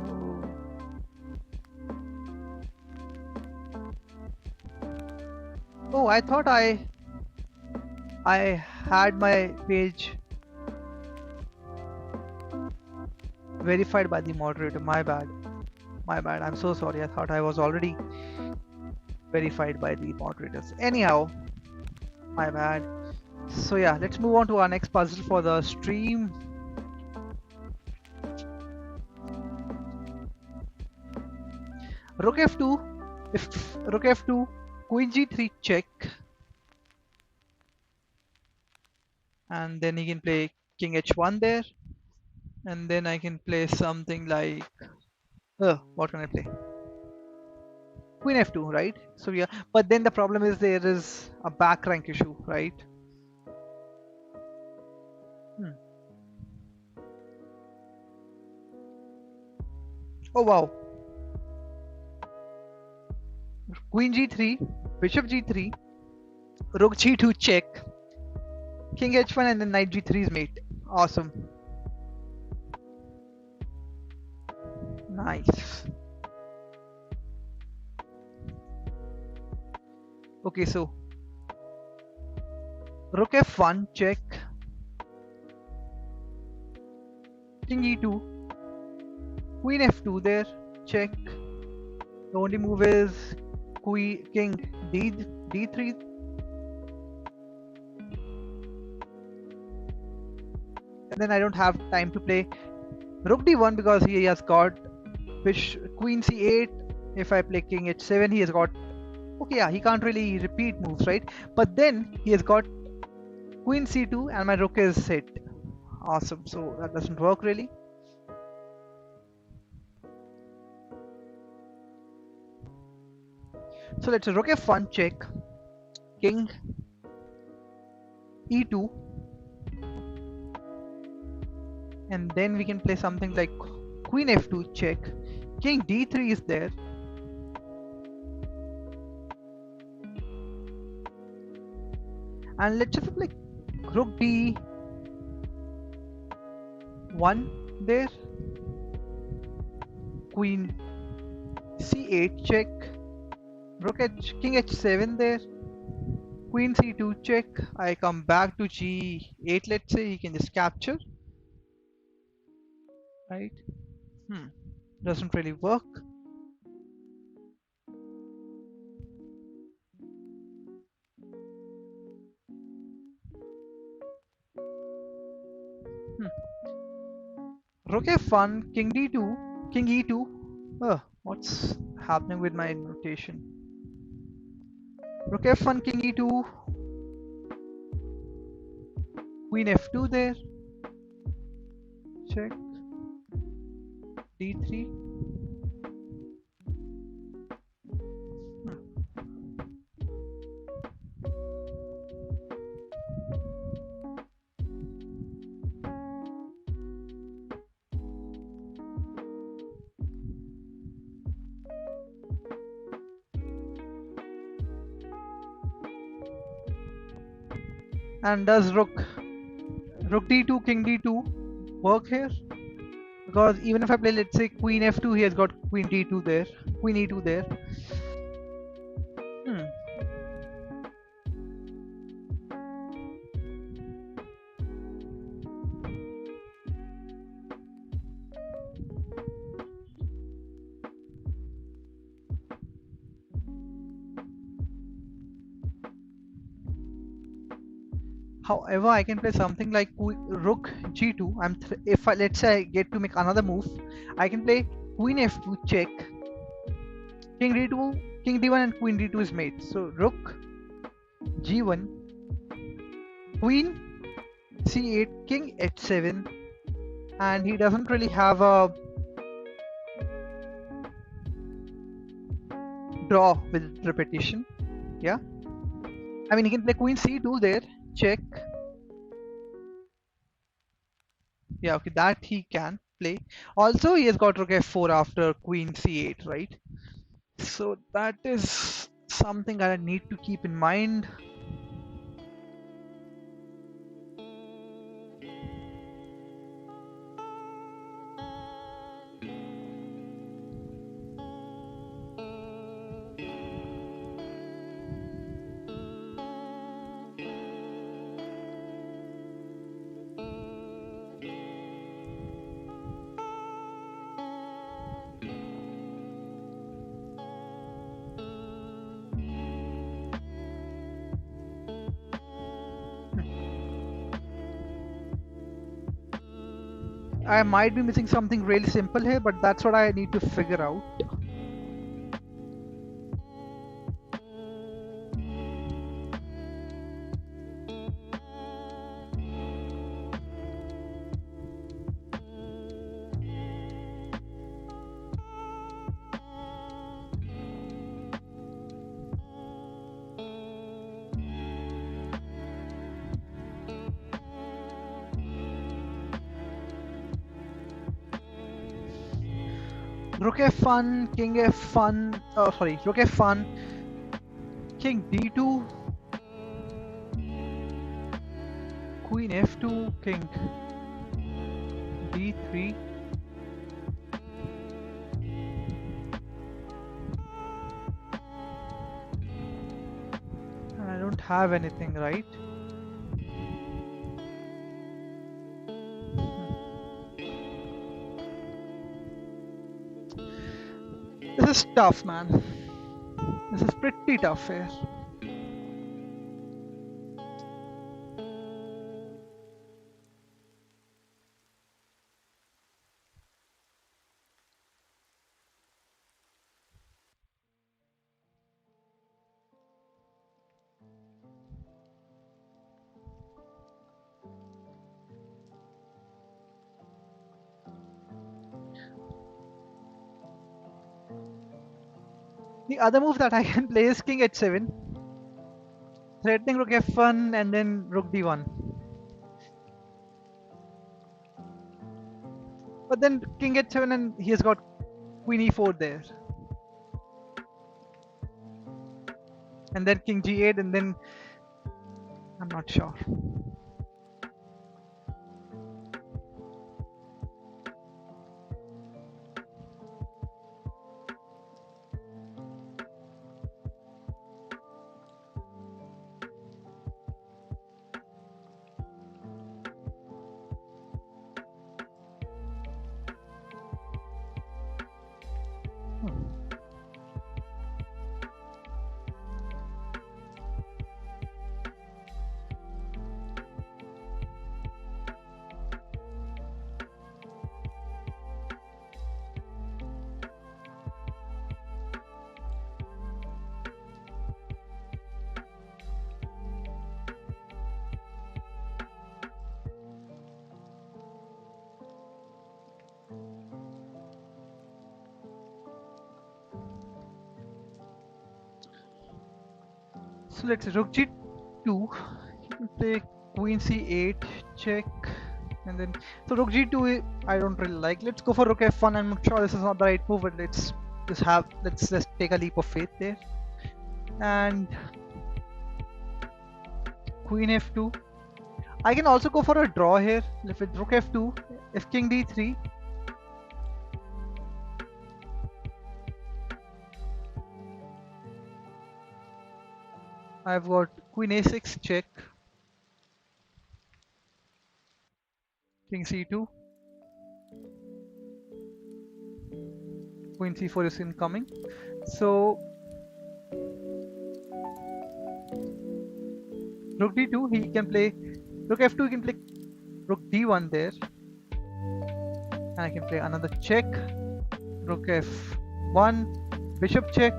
oh, I thought I had my page verified by the moderator. My bad. I'm so sorry. I thought I was already verified by the moderators. Anyhow, my bad. So yeah, let's move on to our next puzzle for the stream. Rook f2. If rook f2, queen g3 check, and then he can play king h1 there, and then I can play something like what can I play? Queen f2, right? So yeah, but then the problem is there is a back rank issue, right? Oh wow. Queen g3, bishop g3, rook g2 check, king h1, and then knight g3 is mate. Awesome. Nice. Okay, so rook f1 check, king e2, queen f2 there, check. The only move is king d3, then I don't have time to play rook d1 because he has got queen c8. If I play king h7, he has got, okay, yeah, he can't really repeat moves, right? But then he has got queen c2 and my rook is hit. Awesome. So that doesn't work really. So let's rook f1 check, king e2, and then we can play something like queen f2 check, king d3 is there, and let's just play rook d1 there, queen c8 check, king h7 there, queen c2 check. I come back to g8, let's say. He can just capture, right? Doesn't really work. Rook f1, king d2, king e2. What's happening with my notation? Rook f1, king e2, queen f2 there, check, d3. And does rook d2, king d2 work here? Because even if I play, let's say, queen f2, he has got queen d2 there, queen e2 there. However, I can play something like rook g2. If let's say I get to make another move, I can play queen f2 check, king d2, king d1, and queen d2 is made. So rook g1, queen c8, king h7, and he doesn't really have a draw with repetition. Yeah, I mean, he can play queen c2 there, check. Yeah, okay, that he can play. Also, he has got rook f4 after queen c8, right? So that is something I need to keep in mind. I might be missing something really simple here, but that's what I need to figure out. Rook f1, king f1, rook f1, king d2, queen f2, king d3, and I don't have anything, right? This is tough, man. This is pretty tough here. The other move that I can play is king h7, threatening rook f1 and then rook d1. But then king h7 and he has got queen e4 there. And then king g8 and then I'm not sure. So let's say rook g2. You can play queen c8 check, and then so rook g2 I don't really like. Let's go for rook f1. I'm not sure this is not the right move, but let's just take a leap of faith there. And queen f2. I can also go for a draw here with rook f2. If king d3. I've got queen a6 check, king c2, queen c4 is incoming. So rook d2, he can play rook f2, he can play rook d1 there, and I can play another check, rook f1, bishop check.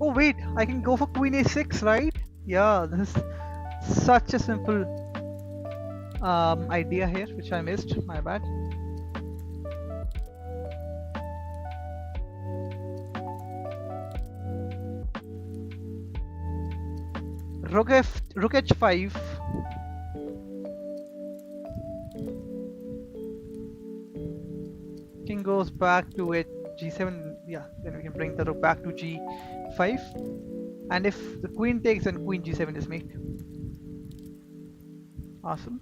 Oh wait, I can go for queen a6, right? Yeah, this is such a simple idea here, which I missed, my bad. Rook h5. King goes back to g7. Yeah, then we can bring the rook back to g5. And if the queen takes, then queen g7 is mate. Awesome.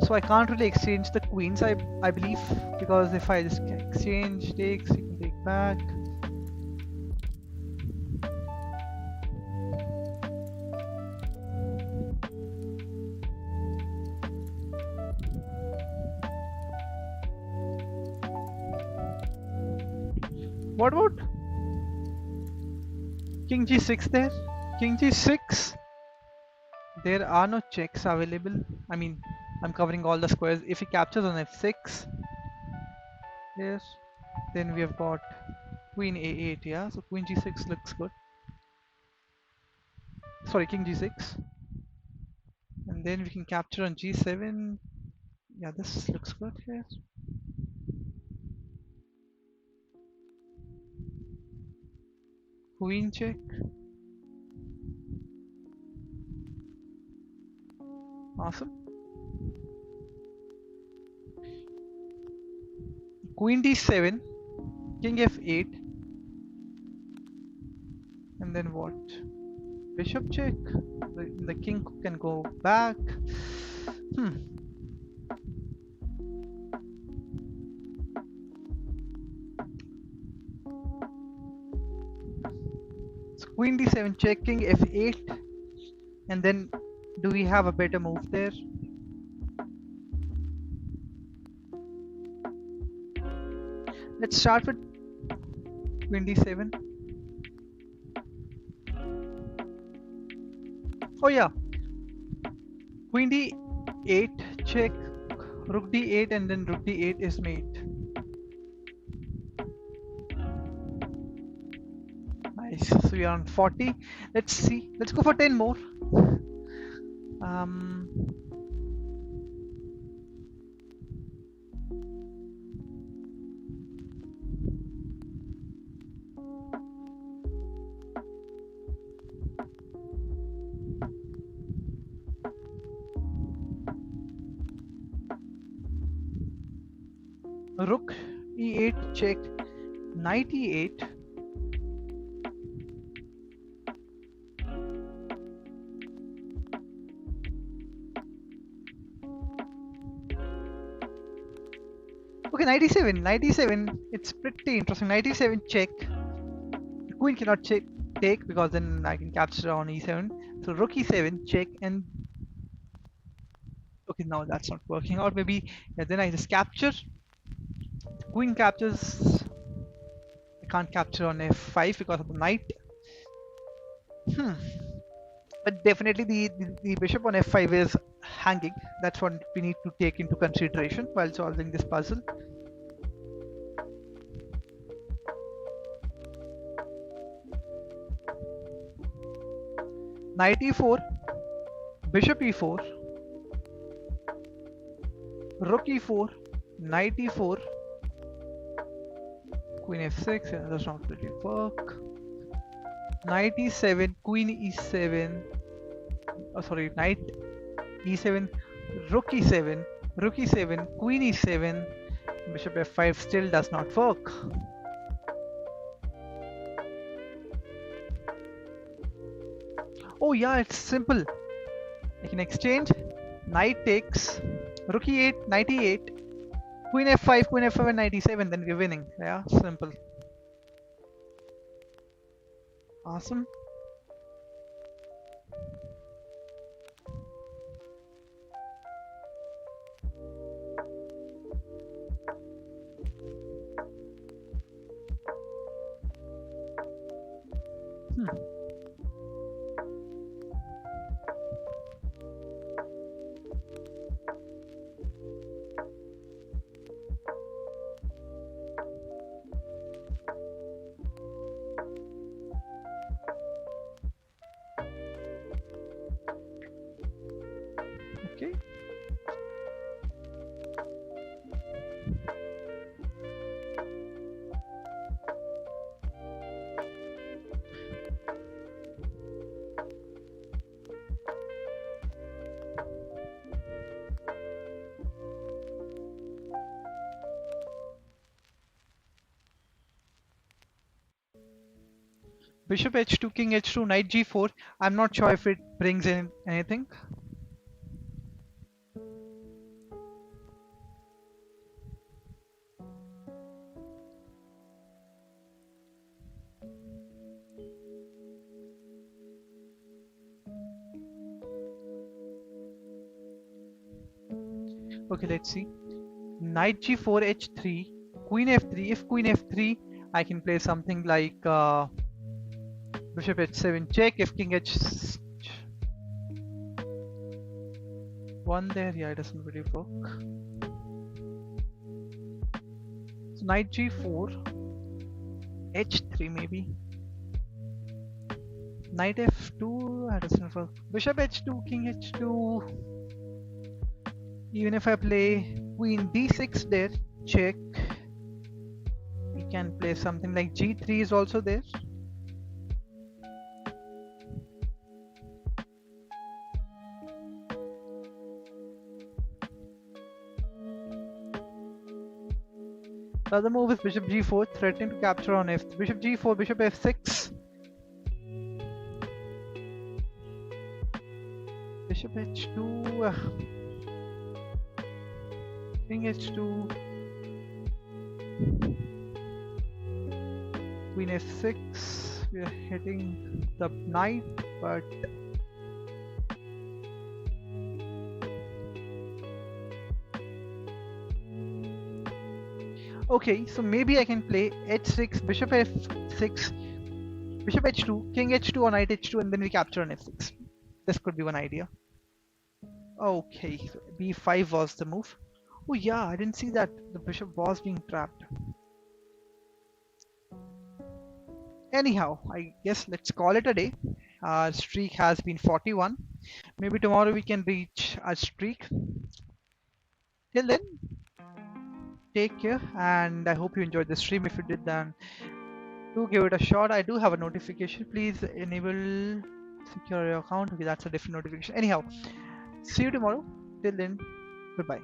So I can't really exchange the queens, I believe, because if I just exchange takes, you can take back. What about king g6 there? King g6. There are no checks available. I mean, I'm covering all the squares. If he captures on f6, yes, then we have got queen a8. Yeah, so queen g6 looks good. Sorry, king g6, and then we can capture on g7. Yeah, this looks good here. Queen check. Awesome. Queen d7, king f8, and then what? Bishop check. The king can go back. So queen d7 check, king f8, and then do we have a better move there? Let's start with queen d7. Oh yeah, queen d8 check, rook d8, and then rook d8 is mate. Nice. So we are on 40. Let's see. Let's go for 10 more. Um, Rook e8 check. Knight e8. Okay, 97. 97. It's pretty interesting. 97 check. The queen cannot check take because then I can capture on e7. So rook e7 check, and okay, now that's not working out. Maybe yeah, then I just capture. The queen captures. I can't capture on f5 because of the knight. Hmm. But definitely the bishop on f5 is hanging. That's what we need to take into consideration while solving this puzzle. Knight e4, bishop e4, rook e4, knight e4, queen f6, yeah, does not really work. Knight e7, queen e7, oh sorry, knight e7, rook e7, rook e7, queen e7, bishop f5 still does not work. Oh yeah, it's simple. I can exchange, knight takes, rook e8, knight e8, queen f5, queen f7, knight e7, then we're winning. Yeah, simple. Awesome. Okay. Bishop h2, king h2, knight g4. I'm not sure if it brings in anything. Okay, let's see. Knight g4, h3, queen f3. If queen f3, I can play something like bishop h7 check. If king h1 there, yeah, it doesn't really work. So knight g4, h3 maybe. Knight f2, that doesn't work. Bishop h2, king h2. Even if I play queen d6 there, check. We can play something like g3 is also there. The other move is bishop g4, threatening to capture on f3. Bishop g4, bishop f6. Bishop h2. King h2. Queen f6. We are hitting the knight, but okay, so maybe I can play h6, bishop f6, bishop h2, king h2 or knight h2, and then we capture on f6. This could be one idea. Okay, so b5 was the move. Oh yeah, I didn't see that the bishop was being trapped. Anyhow, I guess let's call it a day. Our streak has been 41. Maybe tomorrow we can reach a streak. Till then, take care, and I hope you enjoyed the stream. If you did, then do give it a shot. I do have a notification. Please enable secure your account. Okay, that's a different notification. Anyhow, see you tomorrow. Till then, goodbye.